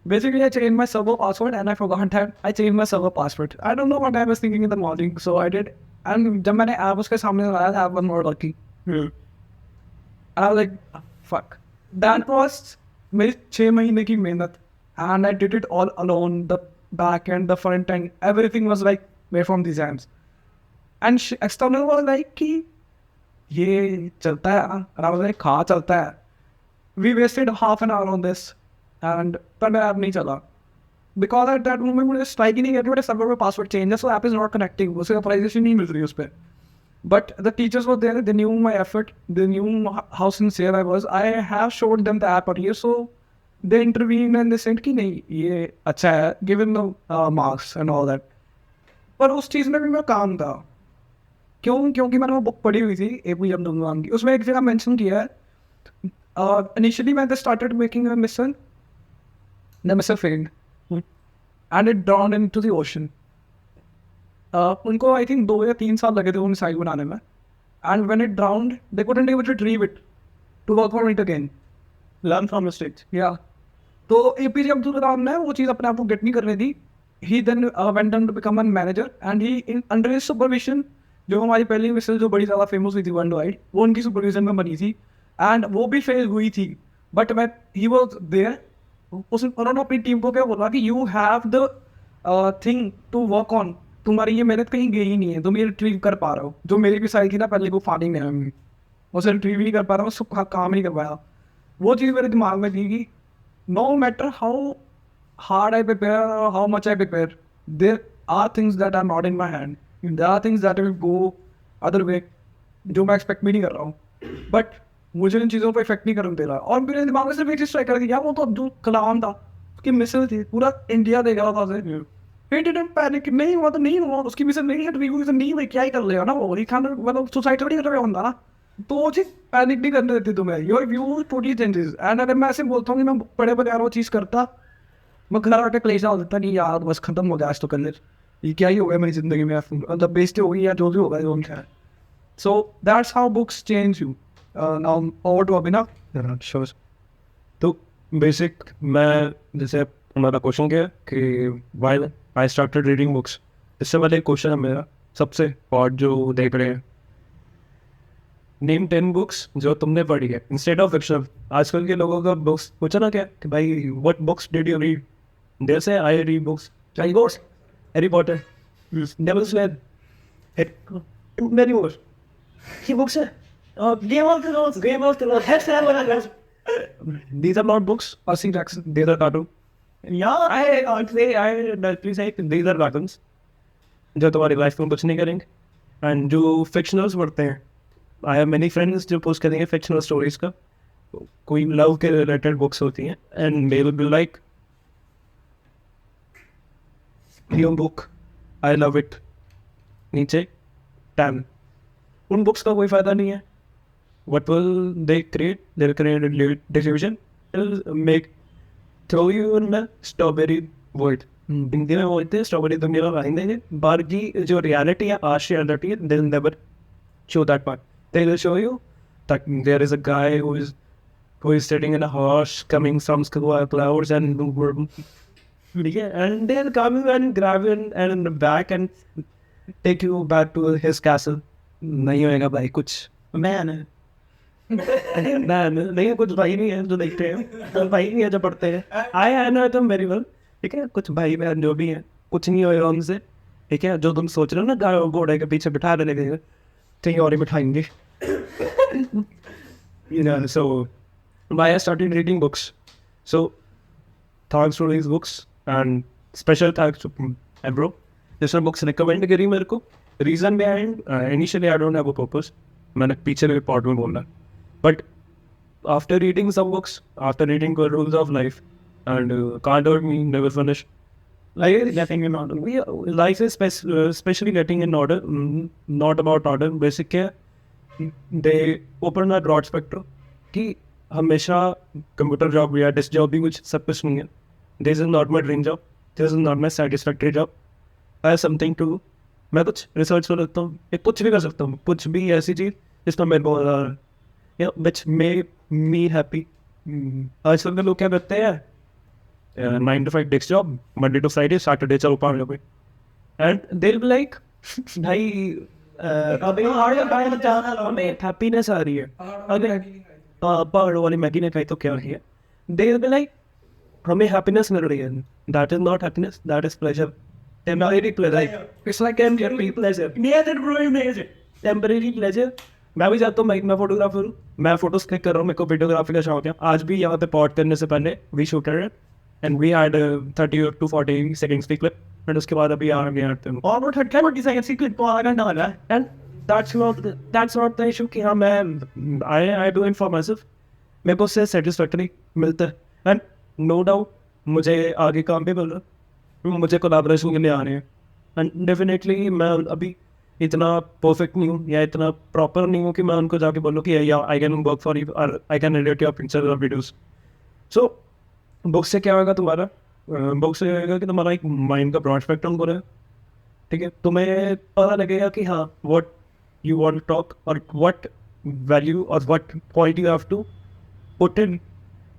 Basically, I changed my server password, and I forgot that I changed my server password. I don't know what I was thinking in the morning, so I did. And जब मैंने app उसके सामने लगाया, I have one more lucky. I was like, fuck. That was मेरी 6 महीने की मेहनत, and I did it all alone. The back end, the front end, everything was like made from these hands. And external was like कि ये चलता है. And I was like हाँ चलता है. We wasted half an hour on this, and पर मेरा app नहीं चला. Because at that moment मुझे strike ही नहीं किया कि मेरे सर्वर में password change है, so app is not connecting. उससे authorization नहीं मिल रही उस पर. But the teachers were there. They knew my effort. They knew how sincere I was. I have showed them the app earlier, so they intervened and they said कि नहीं ये अच्छा है, given the marks and all that. पर उस चीज़ में भी मैं काम था. क्योंकि मैंने वो बुक पढ़ी हुई थी APJ Abdul Kalam की. उसमें एक जगह मेंशन किया है. Initially when they started making a missile, the missile failed, and it drowned into the ocean. उनको I think 2 या 3 साल लगे थे वो मिसाइल बनाने में. And when it drowned, they couldn't able to retrieve it to work on it again. Learn from mistakes. Yeah. तो APJ Abdul Kalam ने वो चीज़ अपने आप को गेट नहीं करनी थी. He then went on to become an manager and he in under his supervision, जो हमारी पहली मिसल जो बड़ी ज़्यादा फेमस हुई थी वर्ल्ड वाइड, वो उनकी सुपरविजन में बनी थी. एंड वो भी फेल हुई थी, बट मैं ही वॉज देयर. उन्होंने अपनी टीम को क्या बोला कि you have the thing to work on. तुम्हारी ये मेहनत कहीं गई ही नहीं है, तुम ये रिट्रीव कर पा रहे हो. जो मेरी भी साइड थी ना पहले, को फार्मिंग में उसे रिट्रीव नहीं कर पा रहा हूँ, उसको काम नहीं कर पाया. वो चीज़ मेरे दिमाग में थी कि no matter how hard I prepare or how much I prepare, there are things that are not in my hand. There are things that will go other way, जो मैं एक्सपेक्ट भी नहीं कर रहा हूँ. बट मुझे इन चीज़ों पर इफेक्ट नहीं करने दे रहा. और मेरे दिमाग में सिर्फ एक चीज़ स्ट्राइक कर यार, वो तो अब्दुल कलाम था, उसकी मिसल थी, पूरा इंडिया देख रहा था उसे. He didn't panic. नहीं हुआ तो नहीं हुआ, उसकी मिसल नहीं है, मिसल नहीं हुई, क्या ही कर लेगा ना वो. ही खाना मतलब सुसाइड थोड़ी कर रहा बंदा ना. तो वो चीज़ पैनिक नहीं करने देती तुम्हें. Your view totally changes. And अगर मैं ऐसे बोलता हूँ कि मैं बड़े बड़े वो चीज़ करता, मैं घर आके क्लेश डाल देता नहीं यार, बस खत्म हो गया आज तो कर ले, ये क्या ही हो गया मेरी ज़िंदगी में, मतलब बेइज्जती हो गई या जो भी होगा जो उनका है. So that's how books change you. Now over to Abhinav. Sure. तो बेसिक मैं जैसे हमारा क्वेश्चन क्या है कि while I started reading books, इससे पहले एक क्वेश्चन है मेरा सबसे, और जो देख रहे हैं, नेम 10 बुक्स जो तुमने पढ़ी है इंस्टेड ऑफ फिक्शन. आजकल के लोगों का बुक्स पूछा ना क्या कि भाई what books did you read, there say I read books, child books, Harry Potter, Devil's Lane, many more. ये बुक्स है. Game of Thrones, these are not books. Percy Jackson. These are cartoon. Yeah, please say these are cartoons जो तुम्हारी life में कुछ नहीं करेंगे. And जो फिक्शनल्स पढ़ते हैं, आई हैव मेनी फ्रेंड्स जो पोस्ट करेंगे फिक्शनल स्टोरीज का, कोई लव के रिलेटेड बुक्स होती हैं, and they will be like new book, I love it, नीचे 10. उन बुक्स का कोई फायदा नहीं है. What will they create? They'll create a division. They'll make throw you in the strawberry world. Hindi में बोलते हैं स्ट्रॉबेरी दुनिया में आएंगे, बाकी जो रियलिटी है, आज रियलिटी है, they'll never show that part. They will show you that there is a guy who is sitting in a horse coming from clouds and and they'll come and grab you and back and take you back to his castle. नहीं होएगा भाई कुछ. Man है नहीं, कुछ भाई नहीं है जो देखते हैं, भाई नहीं है जो पढ़ते हैं. आई नो तुम वेरी वेल, ठीक है. कुछ भाई बहन जो भी है, कुछ नहीं होएगा उनसे, ठीक है. जो तुम सोच रहे हो ना गाय घोड़े के पीछे बिठा देने के, कहीं और ही बिठाएंगे. So why I started reading books. So thanks to these books and special thanks to bro. This books recommend करी मेरे को. Reason behind initially I don't have a purpose. मैंने पीछे के पार्ट में बोला. But after reading some books, after reading the rules of life, and can't hurt me, never finish. Like getting in order. Life is especially getting in order, not about order. Basic क्या है? They open a broad spectrum. कि हमेशा computer job या desk job भी कुछ सब कुछ नहीं है. This is not my dream job. This is not my satisfactory job. I have something to do. मैं कुछ रिसर्च कर सकता हूँ, या कुछ भी कर सकता हूँ, कुछ भी ऐसी चीज़ जिसमें मेरे को which make me happy. आजकल के लोग क्या करते हैं, 9 to 5 desk job, Monday to Friday, Saturday चलो पार्टी पे, एंड they'll be like भाई अभी हमें हैप्पीनेस आ रही है, अगर पहाड़ों वाली मैगी ने कही तो क्या है, they'll be like हमें हैप्पीनेस मिल रही है. That is not happiness, that is pleasure. Temporary pleasure. It's like temporary pleasure. Temporary pleasure. मैं भी जाता हूँ, मैं फोटोग्राफर हूँ, मैं फोटोज क्लिक कर रहा हूँ, मेरे को वीडियोग्राफी का शौक है. आज भी यहाँ पे पॉड करने से पहले we shooted and we had 30 to 40 seconds की क्लिप, एंड उसके बाद अभी आ गए आते हैं और 30 सेकंड्स की क्लिप आ गया डाला. And that's not the issue कि हाँ मैं I do it for myself, मेरे को उससे सेटिस्फैक्टरी मिलता है. एंड नो डाउट मुझे आगे काम भी मिल रहा है, मुझे कोलैबोरेशन के लिए आ रहे हैं, एंड डेफिनेटली मैं अभी इतना परफेक्ट नहीं हूँ या इतना प्रॉपर नहीं हूँ कि मैं उनको जाके बोलूँ कि या I can work for you और I can edit your pictures और वीडियोस. सो बुक से क्या होगा तुम्हारा, बुक से होगा कि तुम्हारा एक माइंड का ब्रॉड स्पेक्ट्रम हो रहा है, ठीक है. तुम्हें पता लगेगा कि हाँ what you want to talk और व्हाट वैल्यू और what point you have to put in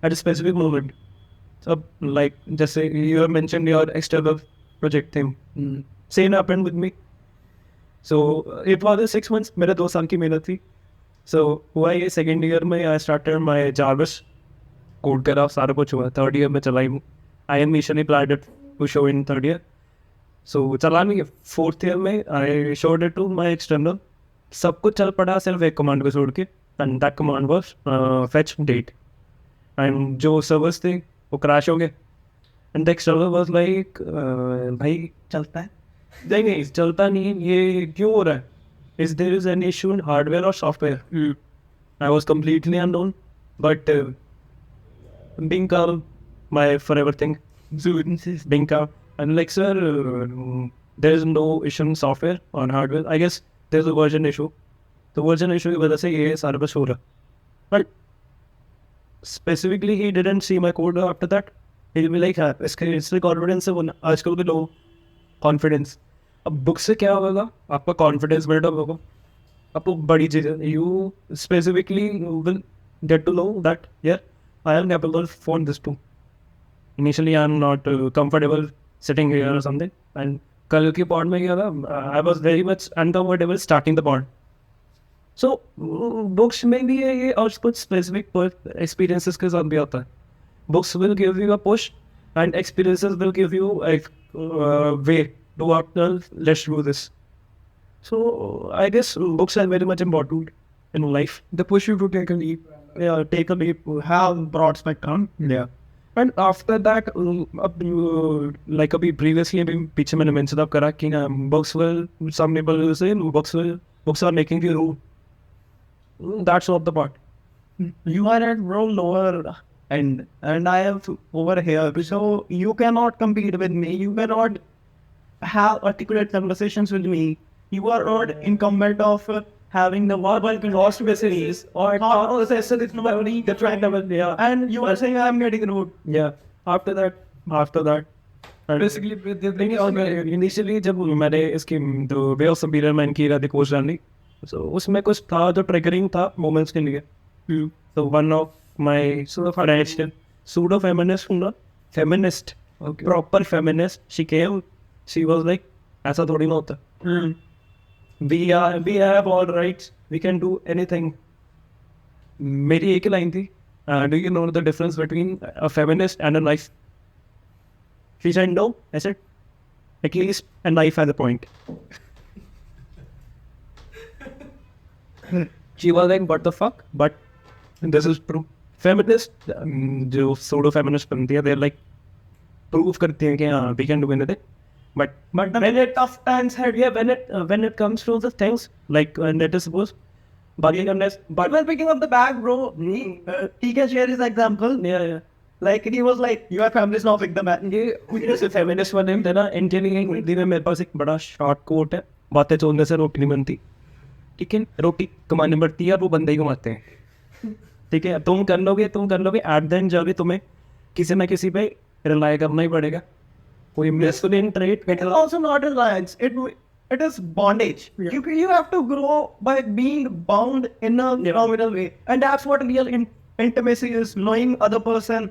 at a specific moment. like just say you have mentioned your external project thing. Same happened with me. So it was a 6 months. मेरा 2 साल की मेहनत थी. So हुआ ये second year में I started my Jarvis. Code करा, सारा कुछ हुआ. Third year में चलाई हूँ. I initially planned it to show in third year. So चला नहीं. Fourth year में I showed it to my external. सब कुछ चल पड़ा सिर्फ एक कमांड को छोड़ के. And that command was fetch date. And जो सर्वर्स थे वो क्रैश हो गए. And the external was like भाई चलता है. नहीं चलता नहीं. ये क्यों हो रहा है? Is there is an issue in hardware or software? I was completely unknown, but being calm, my forever thing. Being calm and like sir, there is no issue in software or hardware. I guess there's a version issue. The version issue की वजह से ये सारा बस हो रहा. But specifically, he didn't see my code after that. He'll be like, हाँ इसके confidence है वो ना. आजकल के लोग confidence. अब बुक से क्या होगा? आपका कॉन्फिडेंस बिल्डअप होगा. आपको बड़ी चीज़ें you specifically will get to know that यार I am capable for this too. Initially I am not comfortable sitting here और समथिंग. एंड कल की पॉड में क्या था, I was very much uncomfortable starting the pod. So books में भी ये और कुछ स्पेसिफिक एक्सपीरियंसेस के साथ भी आता है. Books will give you a push and experiences will give you way to let's do this. So I guess books are very much important in life. They push you to take a leap. Yeah, take a leap, have broad spectrum. Yeah. And after that, like अभी previously अभी पीछे मैंने mention up करा कि books will, some people will say books are making you rude. That's not the part. You are at real lower end and I am over here. So you cannot compete with me. You cannot have articulate conversations with me. You are not incumbent of having the verbal philosophies or the track level there. And you are saying I'm getting rude. Yeah. After that. Basically, initially जब मैंने इसकी the way of superior man की रात course डाली, so उसमें कुछ था जो triggering था moments के लिए. So one of my pseudo feminist, okay. Proper feminist, she came. She was like, ऐसा थोड़ी ना होता. We have all rights. We can do anything. मेरी एक लाइन थी. Do you know the difference between a feminist and a knife? She said no. I said, at least a knife has a point. She was like, what the fuck? But this is true. Feminist, जो pseudo feminist बनती है, they're like prove करती हैं कि हाँ we can do anything. But when it tough times had, yeah, when it comes to the things like when it is supposed, but when picking up the bag, bro, he can share his example. Yeah. Like he was like, your family is not pick the bag. ये feminist बने थे ना, engineering Hindi में मेरे पास एक बड़ा short coat है, बातें छोड़ने से रोटी नहीं बनती. ठीक है, रोटी कमानी पड़ती है और वो बंदे ही कमाते हैं. ठीक है, तुम कर लोगे एट द एंड जब भी तुम्हें किसी ना किसी पे रिलाई करना ही पड़ेगा. कोई masculine trait, it is also not reliance. It is bondage. Yeah. You have to grow by being bound in a phenomenal way, and that's what real intimacy is. Knowing other person,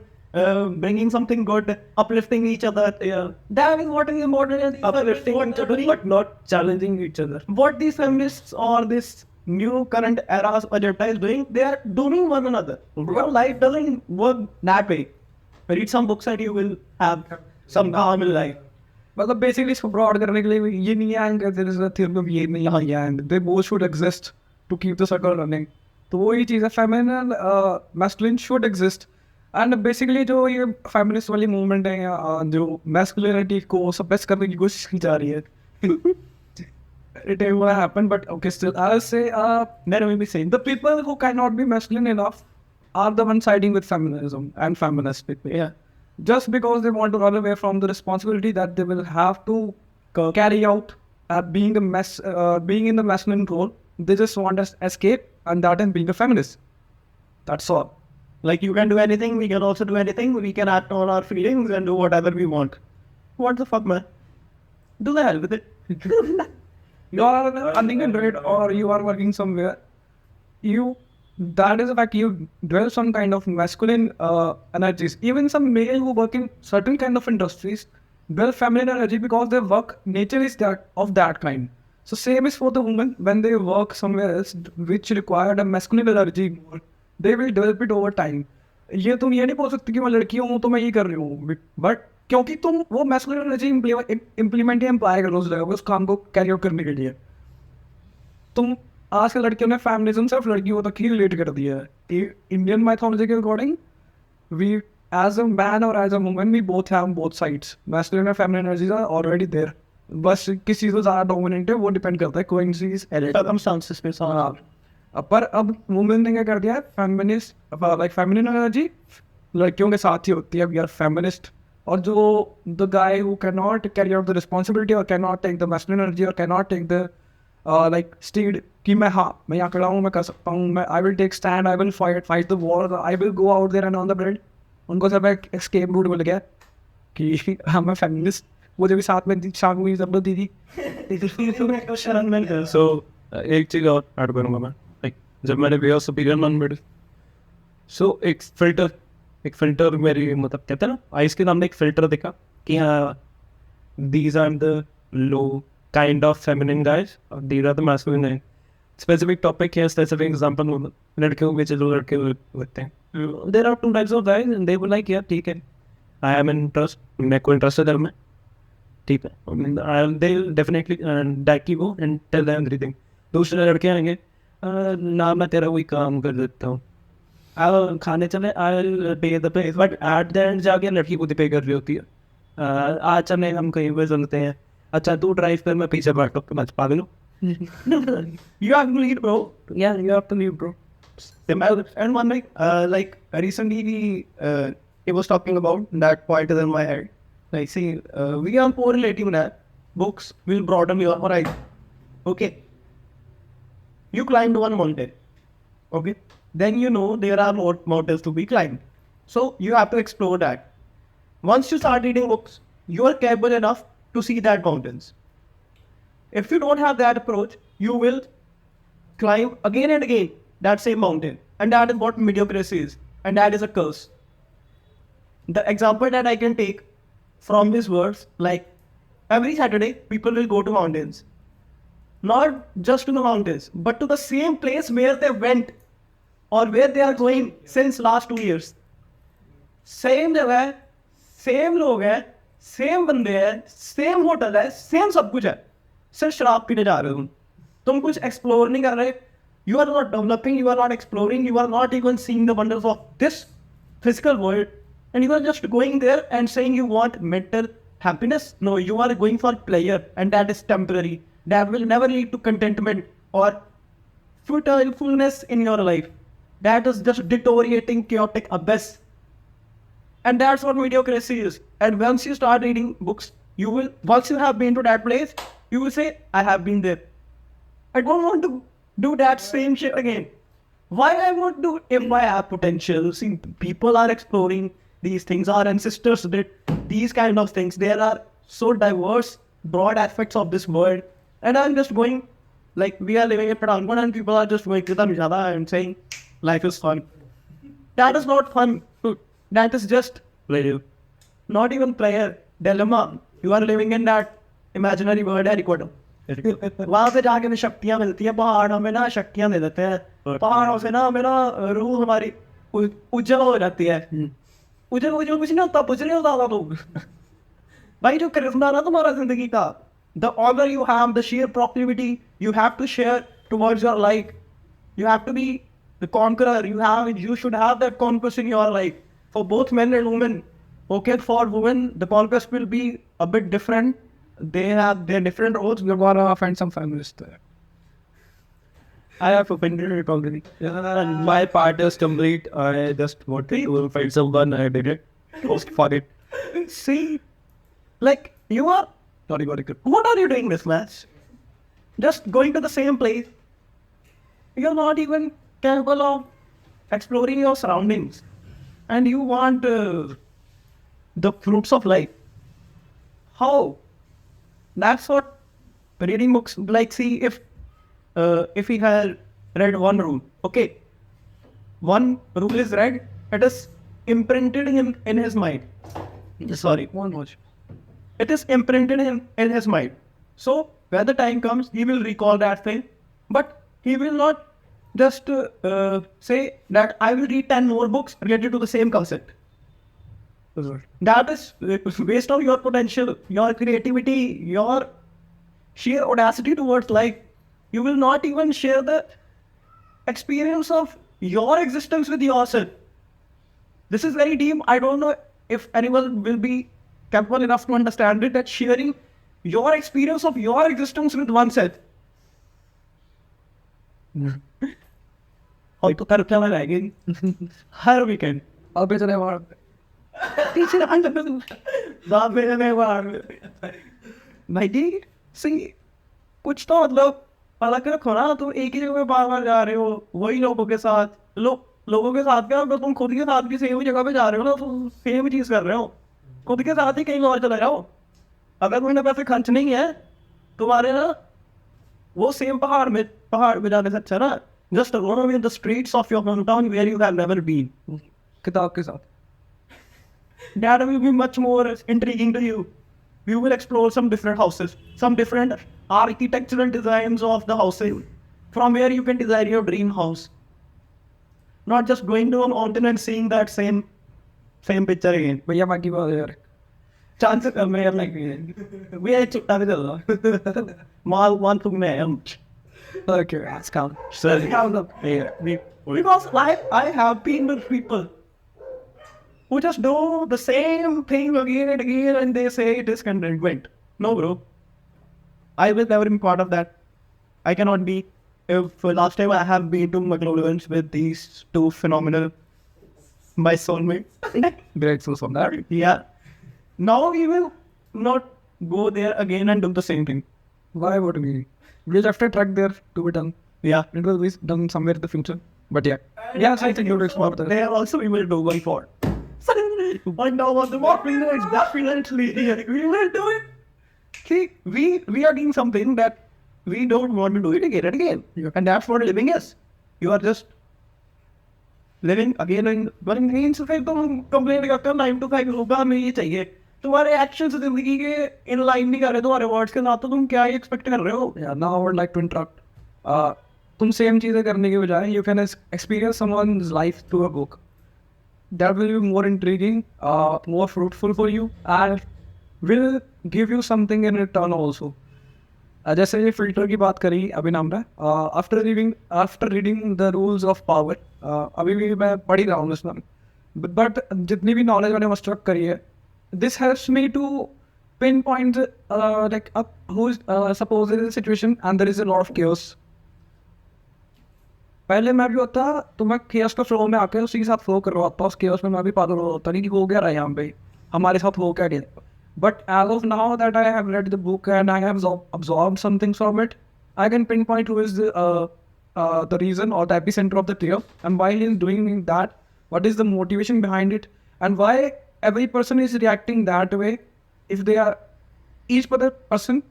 bringing something good, uplifting each other. Yeah. That is what is important. Uplifting each other, but not challenging each other. What these feminists or this new current era's agenda is doing, they are doing one another. Your life doesn't work that way. Read some books and you will have some calm in life. मतलब basically इसको broad करने के लिए ये नहीं है there is a theory of ये नहीं है and they both should exist to keep the circle running. तो वो ही चीज़ है, feminine masculine should exist. And basically जो ये फेमिनिस्ट वाली मूवमेंट है जो मैस्कुलिनिटी को सप्रेस करने की कोशिश की जा रही है, it ain't gonna happen. But okay, still I'll say let me be saying the people who cannot be masculine enough are the ones siding with feminism and feminist people. Yeah. Just because they want to run away from the responsibility that they will have to carry out being in the masculine role, they just want to escape, and that is being a feminist. That's all. Like you can do anything, we can also do anything. We can act on our feelings and do whatever we want. What the fuck, man? Do the hell with it. You are unemployed or you are working somewhere. You that is the fact you dwell some kind of masculine energies. Even some male who work in certain kind of industries dwell feminine energy because their work nature is that of that kind. So same is for the women when they work somewhere else which required a masculine energy more, they will develop it over time. ये तुम ये नहीं बोल सकते कि मैं लड़की हूँ तो मैं ये कर रही हूँ, बट क्योंकि तुम वो मैस्कुलिन एनर्जी इम्प्लीमेंट या एम्प्लॉय करो उस जगह पे उस काम को कैरी आउट करने के लिए. तुम आज के लड़कियों ने फेमिनिज्म सिर्फ लड़कियों तक ही रिलेट कर दिया है. इंडियन माइथोलॉजी के according we as a man और as a woman we both have both sides. Masculine और feminine energies are already there. बस किस चीज़ को ज़्यादा डोमिनेंट है वो डिपेंड करता है कोइंसिडेंस Circumstances पे साथ. पर अब वुमेन ने क्या कर दिया है, फेमिनिस्ट लाइक फेमिनिन एनर्जी लड़कियों के साथ ही होती है. We are feminist. और जो the guy who can not carry out the responsibility और can not take the masculine energy और can not take the like steed कि मैं मैं यहाँ खड़ा हूँ, मैं कर सकता हूँ, मैं I will take stand, I will fight the war, I will go out there and on the bread. उनको सब एक एस्केप रूट मिल गया कि हाँ मैं फेमिनिस्ट. वो जब भी साथ में शाम को जरूरत दी थी. So एक चीज और ऐड करूंगा मैं. Like जब मैंने way of superior non mid, so एक फिल्टर मेरी मतलब कहते हैं ना आइस के सामने एक फिल्टर दिखा कि हाँ these are the low kind of feminine guys, these are the masculine guys. Specific topic है, specific example लड़कियों के जो लड़के होते हैं. There are two types of guys and they were like यार ठीक है, I am interest, मैं को इंटरेस्ट है में, ठीक है, they will definitely directly go and tell them everything. दूसरे लड़के आएंगे ना मैं तेरा वही काम कर देता हूँ, खाने चले आई पे the pay, but at the end जाके लड़की खुद पे कर रही होती है. आज चले हम कहीं पे चलते हैं, अच्छा तू ड्राइव कर मैं पीछे बैठ के मत पागल हूँ. You have to lead, bro. Yeah, you have to lead, bro. And one like recently he was talking about that point in my head. Like, see, we are correlating that books will broaden your horizon. Okay, you climbed one mountain. Okay, then you know there are more mountains to be climbed. So you have to explore that. Once you start reading books, you are capable enough to see that mountains. If you don't have that approach, you will climb again and again that same mountain. And that is what mediocrity is. And that is a curse. The example that I can take from these words, like every Saturday, people will go to mountains. Not just to the mountains, but to the same place where they went or where they are going since last 2 years. Same जगह, same लोग हैं, same बंदे हैं, same hotel है, same सब कुछ है. सिर्फ शराब पीने जा रहे हो तुम कुछ एक्सप्लोर नहीं कर रहे. You are not developing, you are not exploring, you are not even seeing the wonders of this physical world, and you are just going there and saying you want mental happiness. No, you are going for pleasure, and that is temporary. That will never lead to contentment or fulfillment in your life. That is just deteriorating, chaotic abyss. And that's what mediocrity is. And once you start reading books, you will, once you have been to that place, you will say, I have been there. I don't want to do that same shit again. Why I would do if I have potential? See, people are exploring these things. Our ancestors did these kind of things. There are so diverse, broad aspects of this world. And I'm just going, like we are living in Pradhanpur and people are just going to the Mijada and saying, life is fun. That is not fun. That is just pleasure. Not even pleasure. Dilemma. You are living in that imaginary world है record. वहाँ पे जाके हमें शक्तियाँ मिलती हैं, पहाड़ हमें ना शक्तियाँ दे देते हैं, पहाड़ों से ना हमें ना रूह हमारी उज्जवल हो जाती है. उज्जवल कुछ नहीं होता, कुछ नहीं होता तो भाई जो करिश्मा ना तुम्हारा जिंदगी का, the honor you have, the sheer proclivity you have to share towards your life, you have to be the conqueror. You should have that conquest in your life for both men and women. Okay, for women the conquest will be a bit different. They have their different roles. You're gonna find some feminists there. I have offended it already. And my part is complete. I just wanted to find someone. I did it. Post for it. See, like you are. Sorry, what are you doing this match? Just going to the same place. You're not even capable of exploring your surroundings, and you want the fruits of life. How? That's what reading books like. See, if he had read one rule, okay, one rule is read, it is imprinted in his mind. Sorry, one more. It is imprinted in his mind. So when the time comes, he will recall that thing, but he will not just say that I will read 10 more books related to the same concept. That is based on your potential, your creativity, your sheer audacity towards life. You will not even share the experience of your existence with yourself. This is very deep. I don't know if anyone will be capable enough to understand it, that sharing your experience of your existence with oneself. हॉयतो करप्याला लागेल हर weekend अब बेचने वाला भाई सी कुछ तो मतलब अलग रखो ना. तुम एक ही जगह पे बार बार जा रहे हो वही लोगों के साथ. लोगों के साथ क्या, अगर तुम खुद के साथ भी सेम ही जगह पे जा रहे हो ना, तुम सेम चीज कर रहे हो. खुद के साथ ही कहीं और चले जाओ. अगर तुम्हें पैसे खर्च नहीं है तुम्हारे ना, वो सेम पहाड़ में जाने से अच्छा ना just run away in the streets of your hometown where you have never been. किताब के साथ. That will be much more intriguing to you. You will explore some different houses, some different architectural designs of the houses, from where you can design your dream house. Not just going to a mountain and seeing that same picture again. भैया बाकी बात है यार. Chances are मैं like we are चुपता भी चल माल one तुम में. Okay, that's count. So because I have been with people who just do the same thing again and again, and they say it is contentment. No, bro. I will never be part of that. I cannot be. If last time I have been to McLaughlin's with these two phenomenal, my soulmates. Grateful for that. Yeah. Now we will not go there again and do the same thing. Why would we? We'll have to track there to be done. Yeah. It will be done somewhere in the future. But yeah. Yeah, I think you will explore that. There also we will do going forward. I know what the work we know is definitely here. We will do it. See, we are doing something that we don't want to do it again and again. Yeah. And that's what living is. You are just living again and running again. So फिर तुम complain करते हो 9 to 5 होगा, हमें ये चाहिए. तुम्हारे actions जिंदगी के इन लाइन नहीं कर रहे तुम्हारे वर्ड्स के साथ, तो तुम क्या ही एक्सपेक्ट कर रहे हो. Yeah, now I would like to interrupt. तुम सेम चीज़ें करने के बजाय you can experience someone's life through a book. That will be more intriguing, more fruitful for you, and will give you something in return also. जैसे ये filter की बात करी अभी नाम रहा, after reading the rules of power, अभी भी मैं पढ़ ही रहा हूँ इसमें, बट जितनी भी नॉलेज मैंने मस्टर अप करी है, this helps me to pinpoint like who's suppose there is a situation and there is a lot of chaos. पहले मैं भी होता तो मैं chaos का फ्लो में आके उसी के साथ फ्लो कर रहा होता, उस chaos में मैं भी पागल हो होता नहीं कि हो क्या रहा है यहाँ पे, हमारे साथ हो क्या गया. But as of now that I have read the book and I have absorbed something from it, I can pinpoint who is the reason or the epicenter of the chaos and why he is doing that, what is the motivation behind it, and why every person is reacting that way. If they are, each other person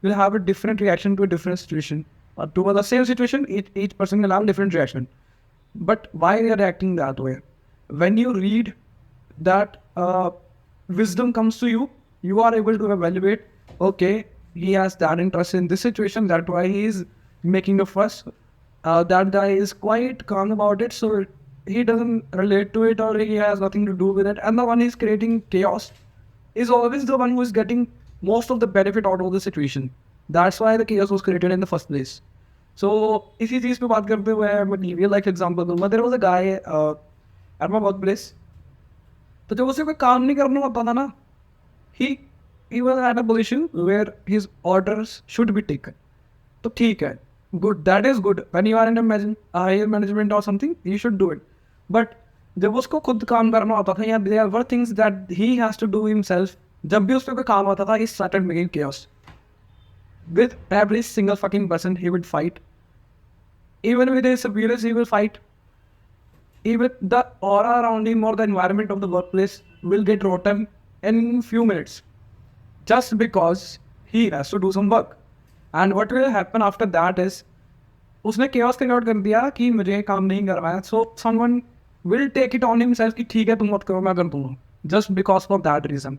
will have a different reaction to a different situation. To the same situation, each person will have a different reaction. But why they are reacting that way? When you read that wisdom comes to you, you are able to evaluate, okay, he has that interest in this situation, that's why he is making a fuss. That guy is quite calm about it, so he doesn't relate to it or he has nothing to do with it. And the one who is creating chaos is always the one who is getting most of the benefit out of the situation. That's why the chaos was created in the first place. So, इसी चीज़ पे बात करते हुए मैं real life example दूँगा. There was a guy at my workplace. तो जब उसे कोई काम नहीं करना होता था ना, he was at a position where his orders should be taken. तो ठीक है, good, that is good. When you are in a higher management or something, you should do it. But जब उसको खुद काम करना होता था, या there were things that he has to do himself, जब भी उसको कोई काम आता था, he started making chaos. With every single fucking person, he would fight. Even with his superiors, he will fight. Even the aura around him or the environment of the workplace will get rotten in few minutes. Just because he has to do some work. And what will happen after that is, उसने chaos create कर दिया कि मुझे काम नहीं करना है, so someone will take it on himself कि ठीक है तुम मत करो मैं कर दूंगा, just because of that reason.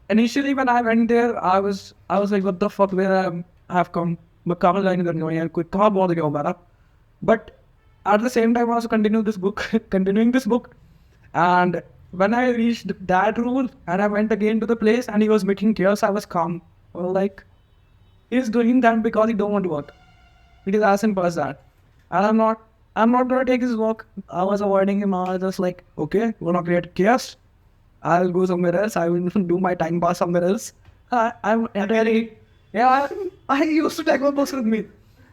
Initially when I went there, I was like, what the fuck, where I have come? मैं कहाँ ज्वाइन करने वाला यार, कोई कहाँ बहुत गया हमारा. But at the same time, I was continuing this book, and when I reached that rule and I went again to the place and he was making chaos, I was calm. I was like, he's doing that because he don't want to work. It is as simple as that. And I'm not gonna take his work. I was avoiding him. I was just like, okay, we're not create chaos. I'll go somewhere else. I will do my time pass somewhere else. I'm really, yeah, I used to take my books with me.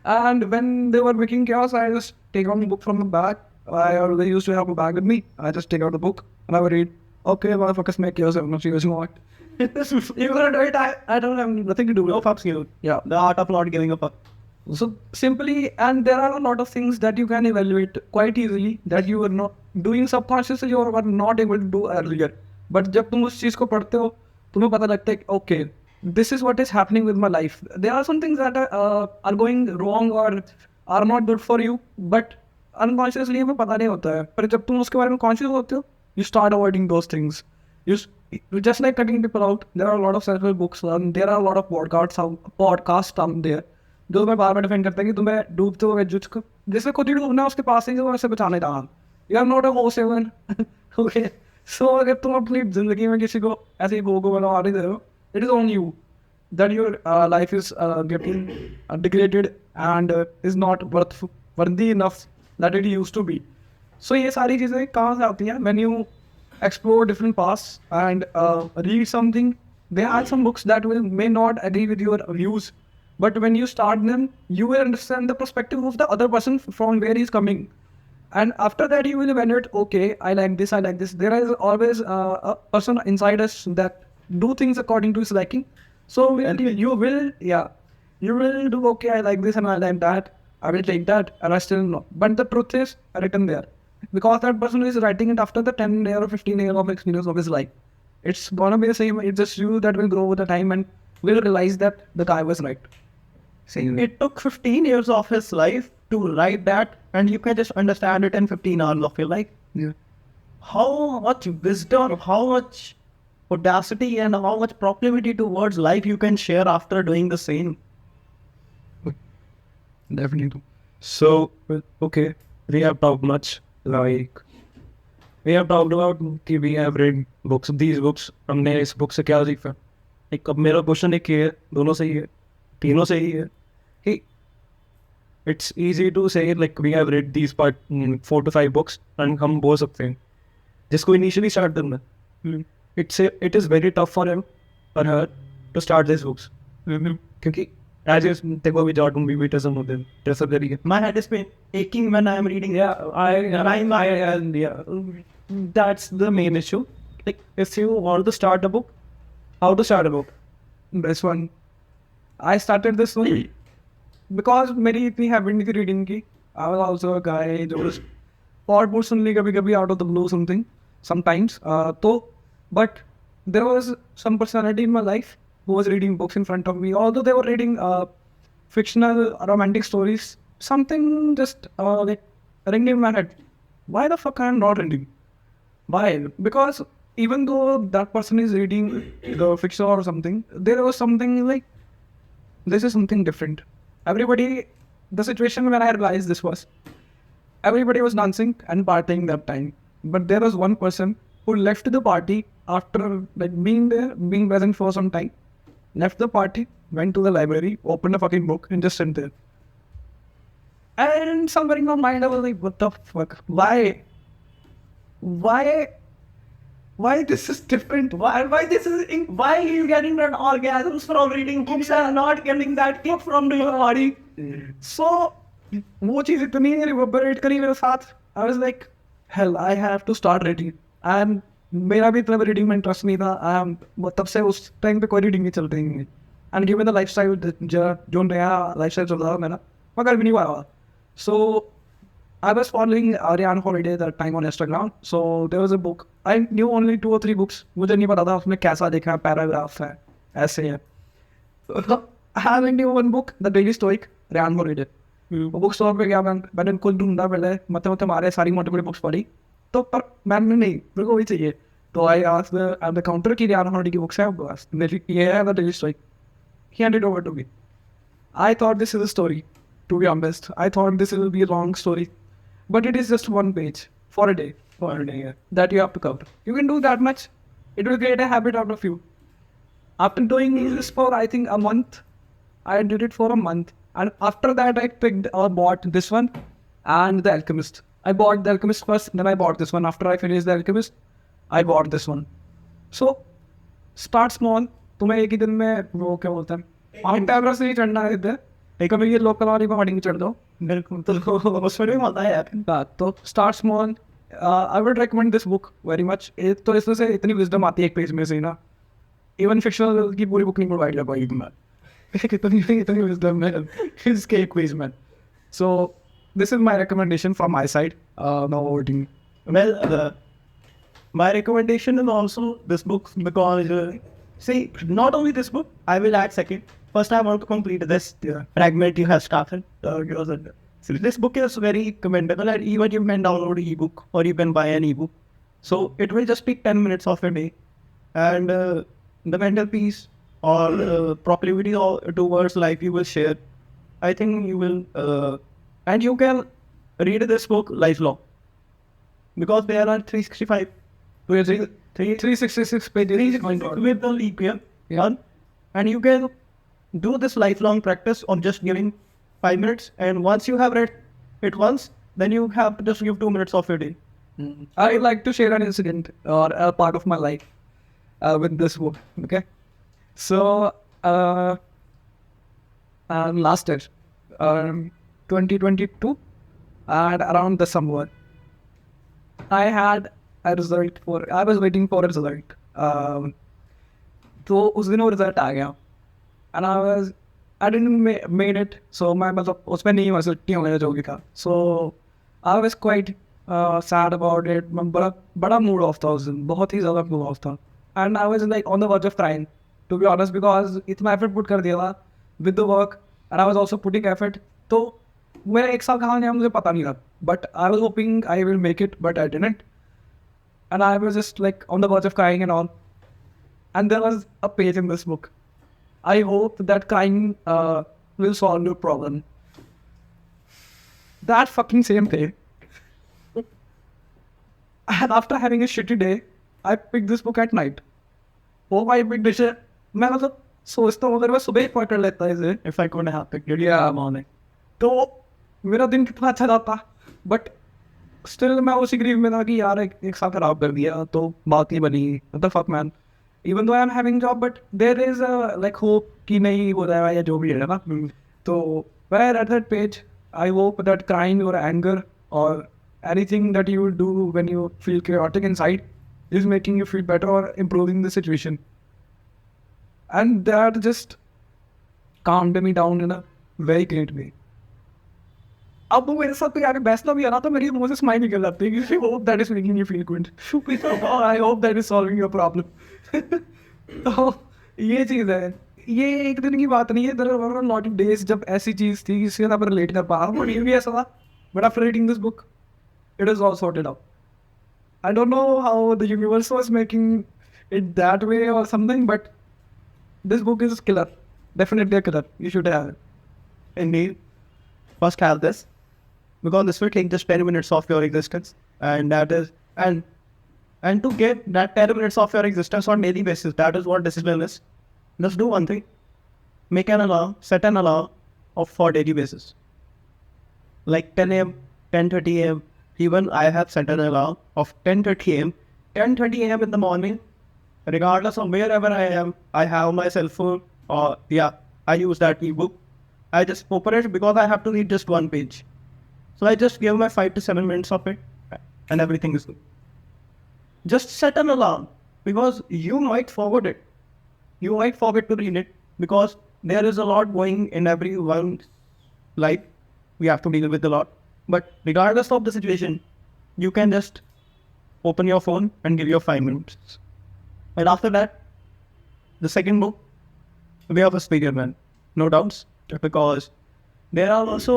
And when they were making chaos, I just take out the book from the bag. I always used to have a bag with me. I just take out the book and I would read, okay, motherfuckers make chaos. I'm not serious what. You're gonna do it. I don't have nothing to do with No it. fuck skill. Yeah. The art of not giving a fuck. So simply, and there are a lot of things that you can evaluate quite easily that you were not doing subconsciously or were not able to do earlier. But जब तुम उस चीज़ को पढ़ते हो, तुम्हें पता लगता है कि okay, this is what is happening with my life. There are some things that are going wrong or are not good for you, but unconsciously हमें पता नहीं होता है. पर जब तुम उसके बारे में conscious होते हो, you start avoiding those things. Just like cutting people out, there are a lot of self-help books and there are a lot of podcasts out there. जो तुम्हें बार बार डिफेंड करता है कि तुम्हें डूबते हुए जिससे खुद ही डूबना उसके पास नहीं वैसे बचाने जाना. You are not a host even. Okay, so अगर तुम अपनी जिंदगी में किसी को ऐसे ही गो बना रहे हो, it is on you that your life is getting degraded and is not worthy enough that it used to be. So ये सारी चीज़ें कहाँ से आती हैं? When you explore different paths and read something, there are some books that may not agree with your views, but when you start them, you will understand the perspective of the other person from where he's coming. And after that, you will evaluate, okay, I like this, I like this. There is always a person inside us that do things according to his liking. So you will do, okay, I like this and I like that. I will take that and I still know. But the truth is written there. Because that person is writing it after the 10 year or 15 year of experience of his life. It's gonna be the same. It's just you that will grow with the time and will realize that the guy was right. Same. It took 15 years of his life to write that, and you can just understand it in 15 hours of your life. Yeah. How much wisdom, how much audacity, and how much proclivity towards life you can share after doing the same. Definitely. So, okay, we have talked much. Like, we have talked about कि we have read books, these books. हमने इस book से क्या सीखा? एक अब मेरा question एक है, दोनों सही है, तीनों सही है. कि it's easy to say like we have read these 4 to 5 books and हम बोल सकते हैं जिसको initially start करना है. It is very tough for him or her to start these books. क्योंकि as you देखो we don't be some of them. My head is aching when I am reading. That's the main issue. Like if you want to start a book, how to start a book? This one, I started this one because मेरी इतनी habit नहीं थी reading की. I was also a guy जो was podcast सुन ली कभी out of the blue something sometimes. But there was some personality in my life who was reading books in front of me. Although they were reading fictional romantic stories, something just like ringed in my head. Why the fuck I am not reading? Why? Because even though that person is reading the fiction or something, there was something like, this is something different. The situation when I realized this was, everybody was dancing and partying that time. But there was one person who left the party after like being there, being present for some time, left the party, went to the library, opened a fucking book and just sat there. And somewhere in my mind, I was like, what the fuck? Why this is different? Why are you getting that orgasms from reading books and not getting that kick from your body? So, वो चीज़ इतनी reverberate करी मेरे साथ. I was like, hell, I have to start reading. And मेरा भी इतना reading में interest नहीं था. तब से उस टाइम पे कोई reading नहीं चलती नहीं. And given the lifestyle जो नया lifestyle चल रहा था मेरा, मगर भी नहीं पाया. So I was following Ariane Holiday that time on Instagram. So there was a book. I knew only 2 or 3 books. मुझे नहीं पता था उसमें कैसा देखा है, पैराग्राफ है, ऐसे है. I only knew one book, The Daily Stoic, Ariane Holiday. Book store पे गया, मैंने कुछ ढूंढा पहले, मतलब मारे, सारी मोटी मोटी बुक्स पढ़ी, तो पर मैंने नहीं, मेरे को वही चाहिए। तो I asked at the counter कि यार हमारी की बुक्स है आपके पास? ये है the daily story, he handed over to me. I thought this is a story, to be honest. I thought this will be a long story, but it is just one page for a day, yeah, that you have to cover. You can do that much. It will create a habit out of you. After doing this for I think a month, I did it for a month, and after that I picked or bought this one and The Alchemist. I bought The Alchemist first, then I bought this one. After I finished The Alchemist, I bought this one. So start small. तुम्हें एक ही दिन में वो क्या बोलते हैं, mount Everest नहीं चढ़ना है इधर, कभी ये लोकल वाली पहाड़ी चढ़ दो, बिल्कुल, तो उसमें भी मजा है यार। तो start small, I would recommend this book very much. तो इसमें से इतनी विजडम आती है एक पेज में से ही ना, इवन फिक्शनल की पूरी बुक नहीं प्रोवाइड कर पाएगी मैं, इतनी विजडम है इसके एक पेज में। So this is my recommendation from my side. Now over to you. Well, my recommendation is also this book because, see, not only this book, I will add second. First, I want to complete this fragment you have started. So this book is very commendable, and even you can download an ebook or you can buy an ebook. So it will just take 10 minutes of your day, and the mental peace or proclivity towards life you will share. I think you will, and you can read this book lifelong because there are 365. 366 pages with the leap year, yeah. And you can do this lifelong practice of just giving 5 minutes, and once you have read it once, then you have to just give 2 minutes of your day. I like to share an incident or a part of my life with this book. Okay, so last year, 2022, and around the summer, I had a result for, I was waiting for a result. तो उस दिन वो result आ गया, and I didn't made it, so मैं मतलब उसमें नहीं हुआ सिलेक्ट नहीं होने जो भी था, so I was quite sad about it. मैं बड़ा मूड ऑफ था उस दिन, बहुत ही ज़्यादा मूड ऑफ था, and I was like on the verge of crying, to be honest, because इतना effort put कर दिया था with the work, and I was also putting effort. तो मेरा एक साल कहाँ गया मुझे पता नहीं था, but I was hoping I will make it, but I didn't. And I was just like on the verge of crying and all. And there was a page in this book. I hope that crying will solve your problem. That fucking same day. And after having a shitty day, I picked this book at night. Oh, I picked it. मैं मतलब सोचता हूँ अगर मैं सुबह ही पढ़ लेता इसे, if I could have picked it in the morning, तो मेरा दिन कितना अच्छा जाता. But स्टिल मैं उसी ग्रीव में था कि यार एक साथ खराब कर दिया, तो बात नहीं बनी. What the fuck man, even though I am having job, but there is like hope कि नहीं हो जाएगा या जो भी है ना. तो when I read that page, I hope that crying और एंगर और anything that you do when you feel chaotic inside is making you feel better or improving the situation, and that just calmed me down in a very great way. अब वो मेरे साथ तो यार बैठना भी है ना, तो मेरी मुंह से स्माइल निकल जाती है कि hope that is making you feel good, I hope that is solving your problem. तो ये चीज़ है, ये एक दिन की बात नहीं है, there were lot of days जब ऐसी चीज़ थी जिसके साथ मैं रिलेट कर पा रहा हूँ, और ये भी ऐसा था. But after reading this book, it is all sorted out. I don't know how the universe was making it that way or something, but this book is killer, definitely a killer. You should have it. Indeed, first have this, because this will take just 10 minutes of your existence, and that is, and to get that 10 minutes of your existence on daily basis, that is what discipline is. Just do one thing: make an alarm, set an alarm of for daily basis, like 10 a.m., 10:30 a.m. Even I have set an alarm of 10:30 a.m. 10:30 a.m. in the morning. Regardless of wherever I am, I have my cell phone, or I use that ebook. I just open it because I have to read just one page. So I just give my 5 to 7 minutes of it, and everything is good. Just set an alarm, because you might forget it. You might forget to read it, because there is a lot going in everyone's life. We have to deal with a lot. But regardless of the situation, you can just open your phone and give your 5 minutes. And after that, the second book, Way of a Superior Man, no doubts, because there are also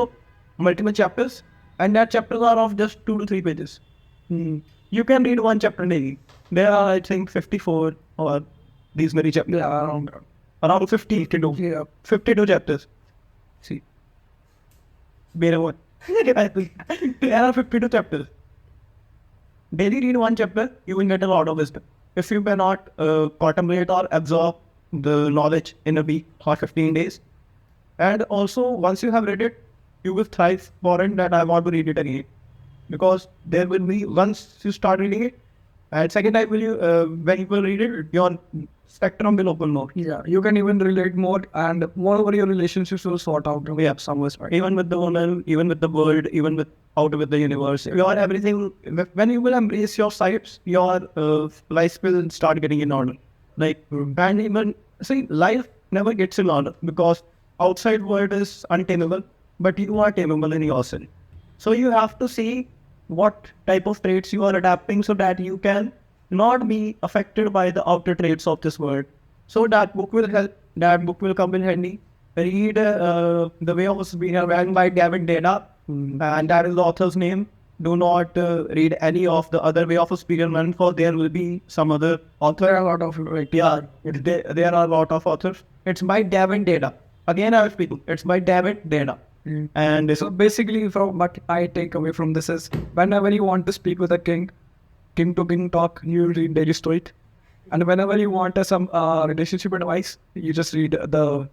multiple chapters, and that chapters are of just 2 to 3 pages. You can read one chapter daily. There are, I think, 54 or these many chapters. Yeah, Around 52. Yeah. 52 chapters. See. There are 52 chapters. Daily read one chapter, you will get a lot of wisdom. If you cannot contemplate or absorb the knowledge in a week or 15 days, and also once you have read it, you will thrive for it that I want to read it again. Because there will be, once you start reading it, and second time will you, when you will read it, your spectrum will open more. Yeah, you can even relate more, and moreover, your relationships will sort out. Yeah, somewhere. Even with the woman, even with the world, even with out with the universe, your everything. When you will embrace your sights, your life will start getting in order. Like, and even see, life never gets in order because outside world is untamable, but you are tameable in yourself. So you have to see what type of traits you are adapting so that you can not be affected by the outer traits of this world. So that book will help. That book will come in handy. Read The Way of Superior Man by David Dana, and that is the author's name. Do not read any of the other Way of a Superior Man, for there will be some other author. There are a lot of Yeah, there are a lot of authors. It's by David Dana. Again, I will speak. It's by David Dana. And So basically, from what I take away from this is, whenever you want to speak with a king to king talk, you read Daily Stoic. And whenever you want some relationship advice, you just read The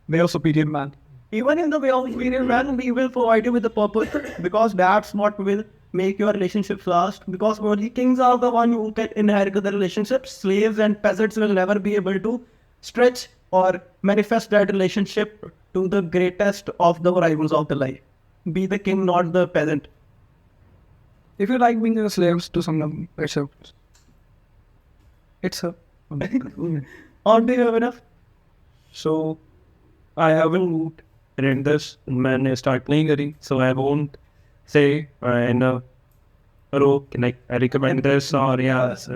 Way of Superior Man. even in The Way of Superior Man, we will provide you with the purpose, because that's what will make your relationships last. Because only kings are the one who can inherit the relationships. Slaves and peasants will never be able to stretch or manifest that relationship to the greatest of the horizons of the life. Be the king, not the peasant. If you like being a slave to someone, it's a Or do you have enough? So, I haven't read this when I start playing it, so I won't say in a row, like, I recommend this or yes.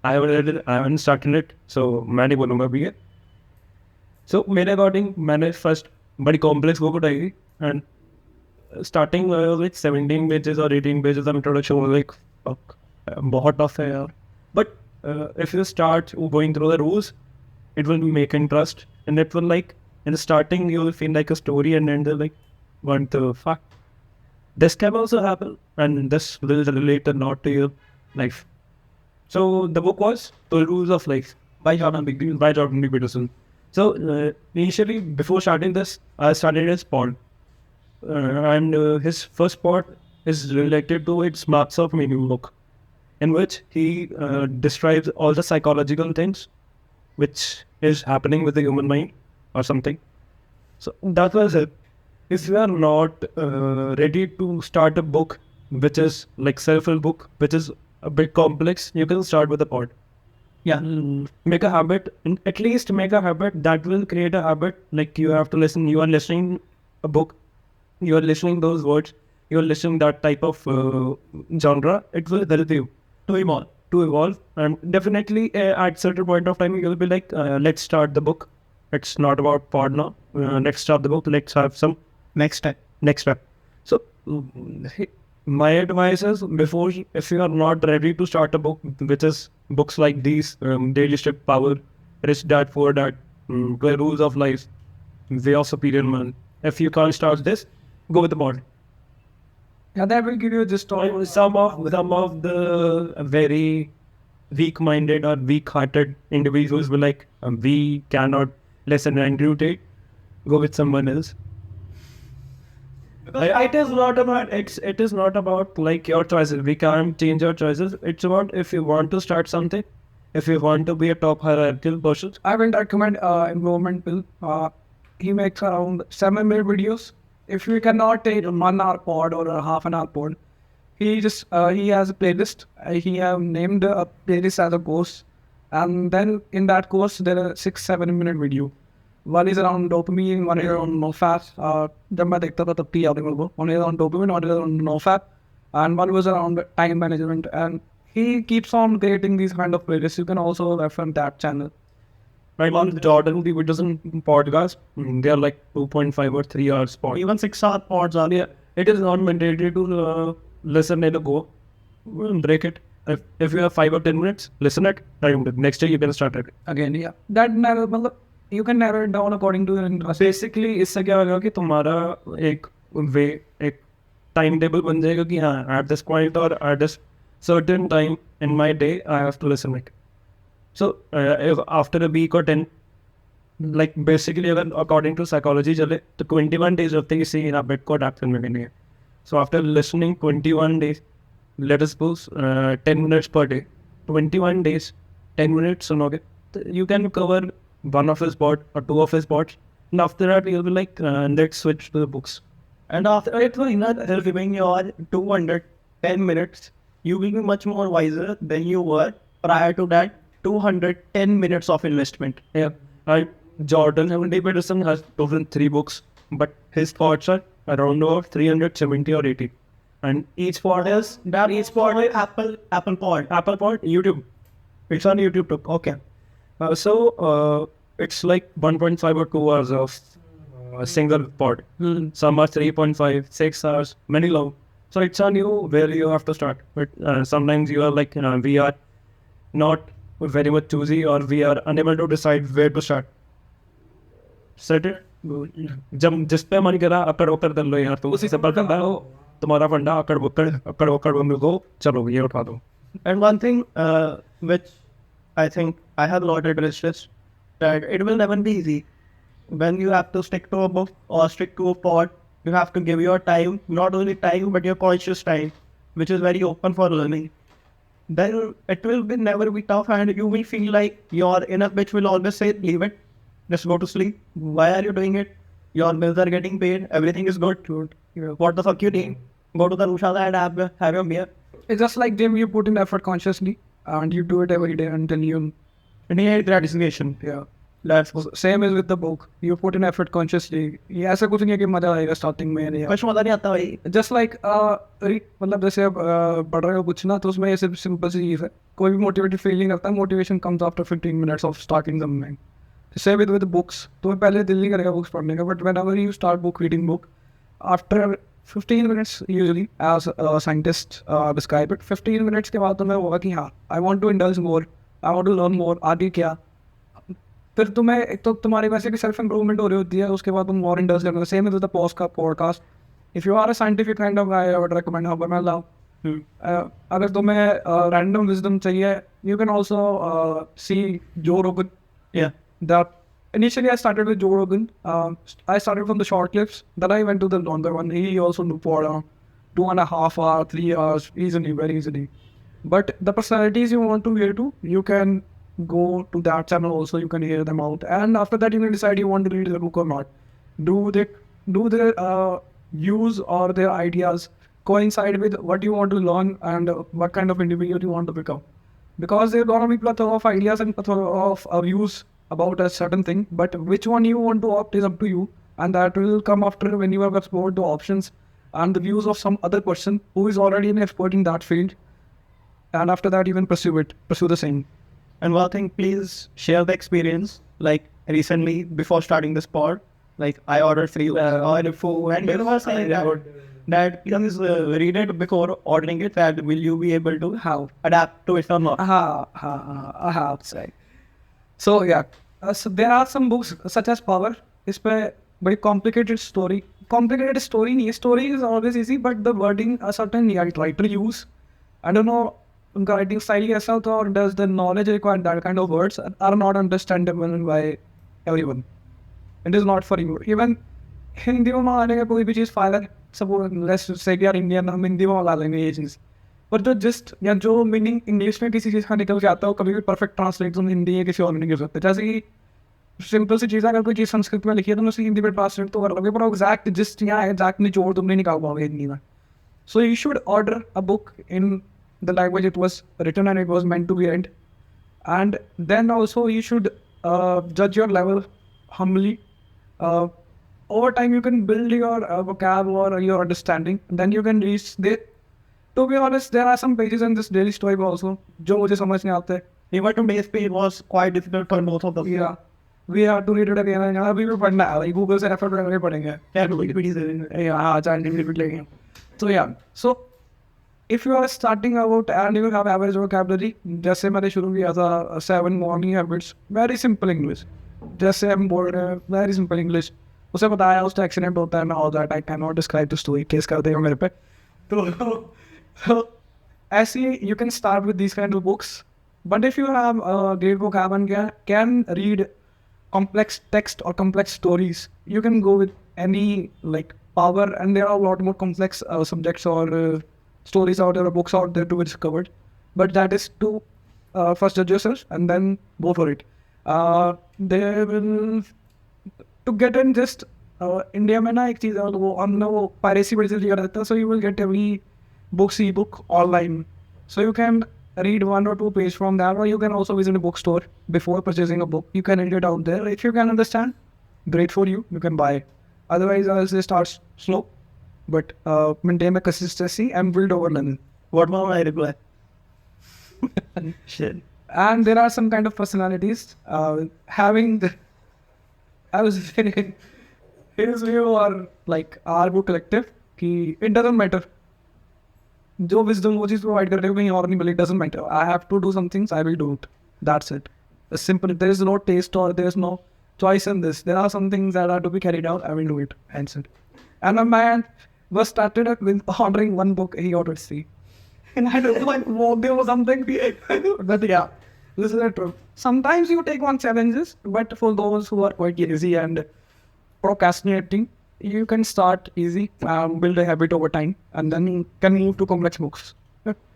I haven't read it, I haven't started it, so मैं नहीं बोलूँगा अभी ये. So मेरे according मैंने first बड़ी complex book उठाई and starting with 17 pages or 18 pages of introduction was like, fuck, बहुत tough है यार. But if you start going through the rules, it will make interest, and it will, like, in the starting you will feel like a story, and then they're like, what the fuck? This can also happen, and this will relate a lot to your life. So the book was The Rules of Life by Jordan B. Peterson. So initially, before starting this, I started his pod, and his first pod is related to its Marks of Meaning book, in which he describes all the psychological things which is happening with the human mind or something. So that was it. If you are not ready to start a book which is like self-help book, which is a bit complex, you can start with a pod. Yeah, make a habit, at least make a habit that will create a habit. Like, you have to listen, you are listening a book, you are listening those words, you are listening that type of genre, it will help you to evolve. And definitely at certain point of time, you'll be like, let's start the book. It's not about pod now. Let's start the book. Let's have some next step. So my advice is, if you are not ready to start a book, which is books like these, Daily Strict Power, Rich Dad, Poor Dad, 12 Rules of Life, Way of Superior Man. If you can't start this, go with the pod. Yeah, that will give you just Some of the very weak-minded or weak-hearted individuals will like, we cannot listen and rotate. Go with someone else. It is not about like your choices. We can't change your choices. It's about if you want to start something, if you want to be a top hierarchical person. I will recommend Improvement Bill. He makes around 7-minute videos. If you cannot take a 1 hour pod or a half an hour pod, he has a playlist. He have named a playlist as a course, and then in that course there are 6-7 minute video. One is around dopamine, one is around nofap. जब मैं देखता था तब की याद है मेरे को. One is around dopamine, one is around nofap, and one was around time management. And he keeps on creating these kind of playlists. You can also refer that channel. My mom, Jordan, we doesn't podcast. They are like 2.5 or 3 hours pod. Even 6 hour pods are Yeah, it is not mandatory to listen in a go. Break it. If you have 5 or 10 minutes, listen it. Next day you can start it. Again, yeah. That narrow, मतलब you can narrow it down according to your interest. Basically इससे क्या होगा कि तुम्हारा एक वे एक time table बन जाएगा कि हाँ एट दिस पॉइंट और at this certain time in my day I have to listen it so after a week और 10 लाइक बेसिकली अगर अकॉर्डिंग टू साइकोलॉजी चले तो 21 डेज होते हैं किसी हैबिट को अडैप्ट करने के लिए so after listening 21 days let us suppose 10 minutes per day 21 days 10 minutes सुनोगे you can cover one of his pod or two of his pods, and after that you'll be like, let's switch to the books. and after it will not giving your 210 minutes, you will be much more wiser than you were prior to that 210 minutes of investment. Yeah, Jordan Peterson has chosen 3 books, but his pods are around about 370 or 80, and Each pod is Apple pod. Apple pod, YouTube, it's on YouTube too. Okay. So it's like 1.5 or 2 hours of a single pod. Some are 3.5, 6 hours, many long. So it's on you where you have to start. But sometimes you are like, we are not very much choosy or we are unable to decide where to start. Set it. जब जिस पे मन करा अकड़ वकड़ कर लो यार तो उसी से पकड़ लो तुम्हारा फंडा अकड़ वकड़ को चलो ये उठा दो. And one thing which I think I have noted is just that it will never be easy. When you have to stick to a book or stick to a pod, you have to give your time, not only time, but your conscious time, which is very open for learning. Then it will be never be tough and you will feel like your inner bitch will always say, leave it, just go to sleep. Why are you doing it? Your bills are getting paid, everything is good. What the fuck you need? Go to the Rushada and have your beer. It's just like them, you put in effort consciously and you do it every day until you Need gratification. yeah. That's Same is with the book. You put in effort consciously. ये ऐसा कुछ नहीं है कि मजा आएगा starting में नहीं. कुछ मजा नहीं आता भाई. जस्ट लाइक मतलब जैसे आप पढ़ रहे हो कुछ ना तो उसमें ये सिर्फ सिंपल सी चीज़ है. कोई भी मोटिवेटेड फील नहीं करता. Motivation comes after 15 minutes of starting something. Same with books. तुम्हें पहले दिल नहीं करेगा बुक्स पढ़ने का, but whenever you start book reading book after 15 minutes usually as scientists describe it, 15 minutes के बाद तुम्हें होगा कि हाँ I want to indulge more, I want to learn more. आगे क्या फिर तुम्हें एक तो तुम्हारी वैसे भी सेल्फ इम्प्रूवमेंट हो रही होती है, उसके बाद तुम more indulge करते हो. Same with the podcast. If you are a scientific kind of guy I would recommend हाउ मैं लाओ. अगर तुम्हें रैंडम विजडम चाहिए you can also see Joe Rogan. Yeah. That initially I started with Joe Rogan. I started from the short clips. Then I went to the longer one. He also do for 2.5 hours, 3 hours, easily, very easily. But the personalities you want to hear to, you can go to that channel also. You can hear them out, and after that you can decide you want to read the book or not. Do their views or their ideas coincide with what you want to learn and what kind of individual you want to become? Because there are going to be plethora of ideas and plethora of views about a certain thing, but which one you want to opt is up to you, and that will come after when you have explored the options and the views of some other person who is already an expert in that field, and after that you can pursue the same. And one thing, please share the experience. Like recently, before starting this pod, like I ordered food, and there was saying that please read it before ordering it. That will you be able to adapt to it or not? Right. So yeah, so there are some books such as Power. इस पे बड़ी complicated story नहीं है. Story is always easy, but the wording a certain writer use. I don't know उनका writing style कैसा होता है, or does the knowledge required that kind of words are not understandable by everyone. It is not for you. Even Hindi में मांगने का कोई भी चीज़ फायदा नहीं. Suppose let's say कि यार इंडियन हम हिंदी में मंगा लेंगे ये चीज़, पर जो जिस्ट या जो मीनिंग इंग्लिश में किसी चीज़ का निकल के आता है वो कभी भी परफेक्ट ट्रांसलेट तुम हिंदी या किसी और में नहीं कर सकते. जैसे कि सिंपल सी चीज़ है, अगर कोई चीज़ संस्कृत में लिखी है तो उसे हिंदी में ट्रांसलेट तो कर लोगे, पर एग्जैक्ट जिस्ट यहाँ एग्जैक्ट निचोड़ तुम नहीं निकाल पाओगे हिंदी में. So you should order a book in the language it was written and it was meant to be read, and then also you should जज your level humbly. Over time you can build your vocab or your understanding, then you can reach there. To be honest, there are some pages in this daily story also जो मुझे समझ नहीं आते. Even today's page was quite difficult for both of them. Yeah, we have to read it again and अभी भी पढ़ना है, like Google से refer करके पढ़ेंगे, हाँ चैट रिपीट लेंगे. So yeah, so if you are starting out and you have average vocabulary, जैसे मैंने शुरू किया था 7 morning habits, very simple English, जैसे हम बोल रहे हैं very simple English, उसे बताया उसका एक्सीडेंट होता है ना, all that I cannot describe the story, case कर देगा मेरे पे. तो ऐसे you can start with these kind of books, but if you have a great vocab and can read complex text or complex stories, you can go with any like power, and there are a lot more complex subjects or stories out there or books out there to be discovered, but that is to first judge yourself and then go for it. They will to get in just India में ना एक चीज़ है वो हमने वो piracy बड़ी जल्दी कर देता है, so you will get every books e-book online, so you can read 1 or 2 pages from that, or you can also visit a bookstore before purchasing a book. You can read it out there. If you can understand, great for you, you can buy it. Otherwise, I'll say start slow, but maintain the consistency and build over learning. What was my reply? Shit. And there are some kind of personalities having the, I was saying, his view or like our book collective कि it doesn't matter जो wisdom वो चीज़ provide कर रहे हो कहीं और नहीं मिले, it doesn't matter, I have to do some things, I will do it, that's it. It's simple. There is no taste or there is no choice in this. There are some things that are to be carried out, I will do it, hence it. And a man was started with ordering 1 book, he ordered 3. And I don't know what there was something, but yeah, this is the truth. Sometimes you take on challenges, but for those who are quite lazy and procrastinating, you can start easy, build a habit over time, and then you can move to complex books.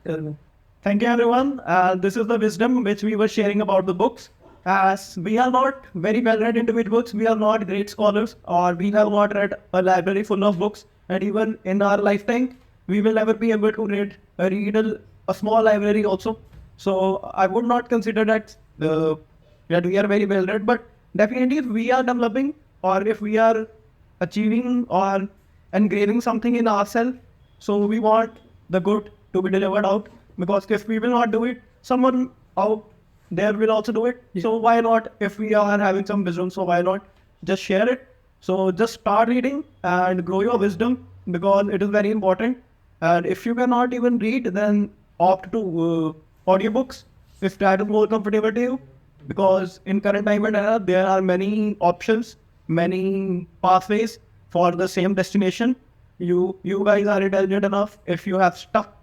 Thank you, everyone. This is the wisdom which we were sharing about the books. As we are not very well read individuals, we are not great scholars, or we have not read a library full of books, and even in our lifetime, we will never be able to read a small library also. So I would not consider that we are very well read, but definitely if we are developing or if we are achieving or engraving something in ourselves, so we want the good to be delivered out, because if we will not do it, someone out there will also do it. So why not, if we are having some wisdom, so why not just share it? So just start reading and grow your wisdom, because it is very important. And if you cannot even read, then opt to audiobooks if that is more comfortable to you, because in current time and era there are many options, many pathways for the same destination. You guys are intelligent enough. If you have stuck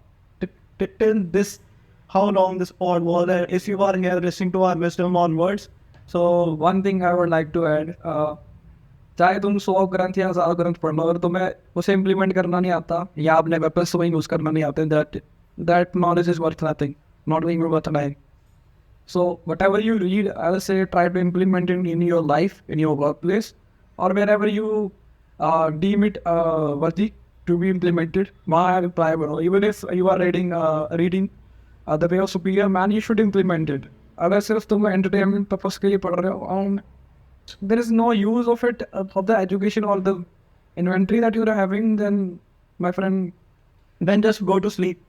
till this, how long this pod was, and if you are here listening to our wisdom on words. So one thing I would like to add, चाहे तुम 100 ग्रंथ या 1000 ग्रंथ पढ़ लो, अगर तुम्हें उसे implement करना नहीं आता या अपने वेपन्स तुम्हें यूज करना नहीं आते, that knowledge is worth nothing, not being worth dying. So whatever you read, I will say try to implement it in your life, in your workplace, or wherever you deem it worthy to be implemented. My reply, even if you are reading The Way of Superior Man, you should implement it. अगर सिर्फ तुम entertainment purpose के लिए पढ़ रहे हो, there is no use of it, of the education or the inventory that you are having, then my friend, then just go to sleep.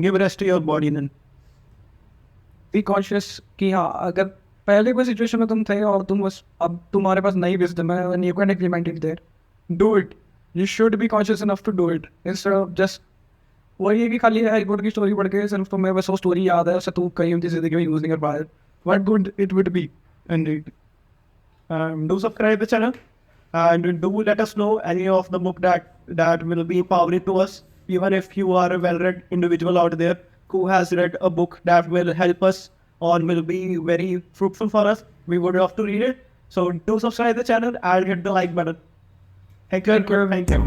Give rest to your body then. Be conscious कि हाँ, अगर पहले कोई situation में तुम थे और तुम बस अब तुम्हारे पास नई विजडम है and you can implement it there, do it. You should be conscious enough to do it instead of just वही है कि खाली हैरी पॉटर की स्टोरी पढ़ के सिर्फ तुम्हें बस वो स्टोरी याद है, उससे तू कहीं उनकी जिंदगी में यूज नहीं कर पाए. What good it would be. Indeed. Do subscribe the channel and do let us know any of the book that will be empowering to us. Even if you are a well-read individual out there who has read a book that will help us or will be very fruitful for us, we would love to read it. So do subscribe the channel and hit the like button. Thank you. Thank you.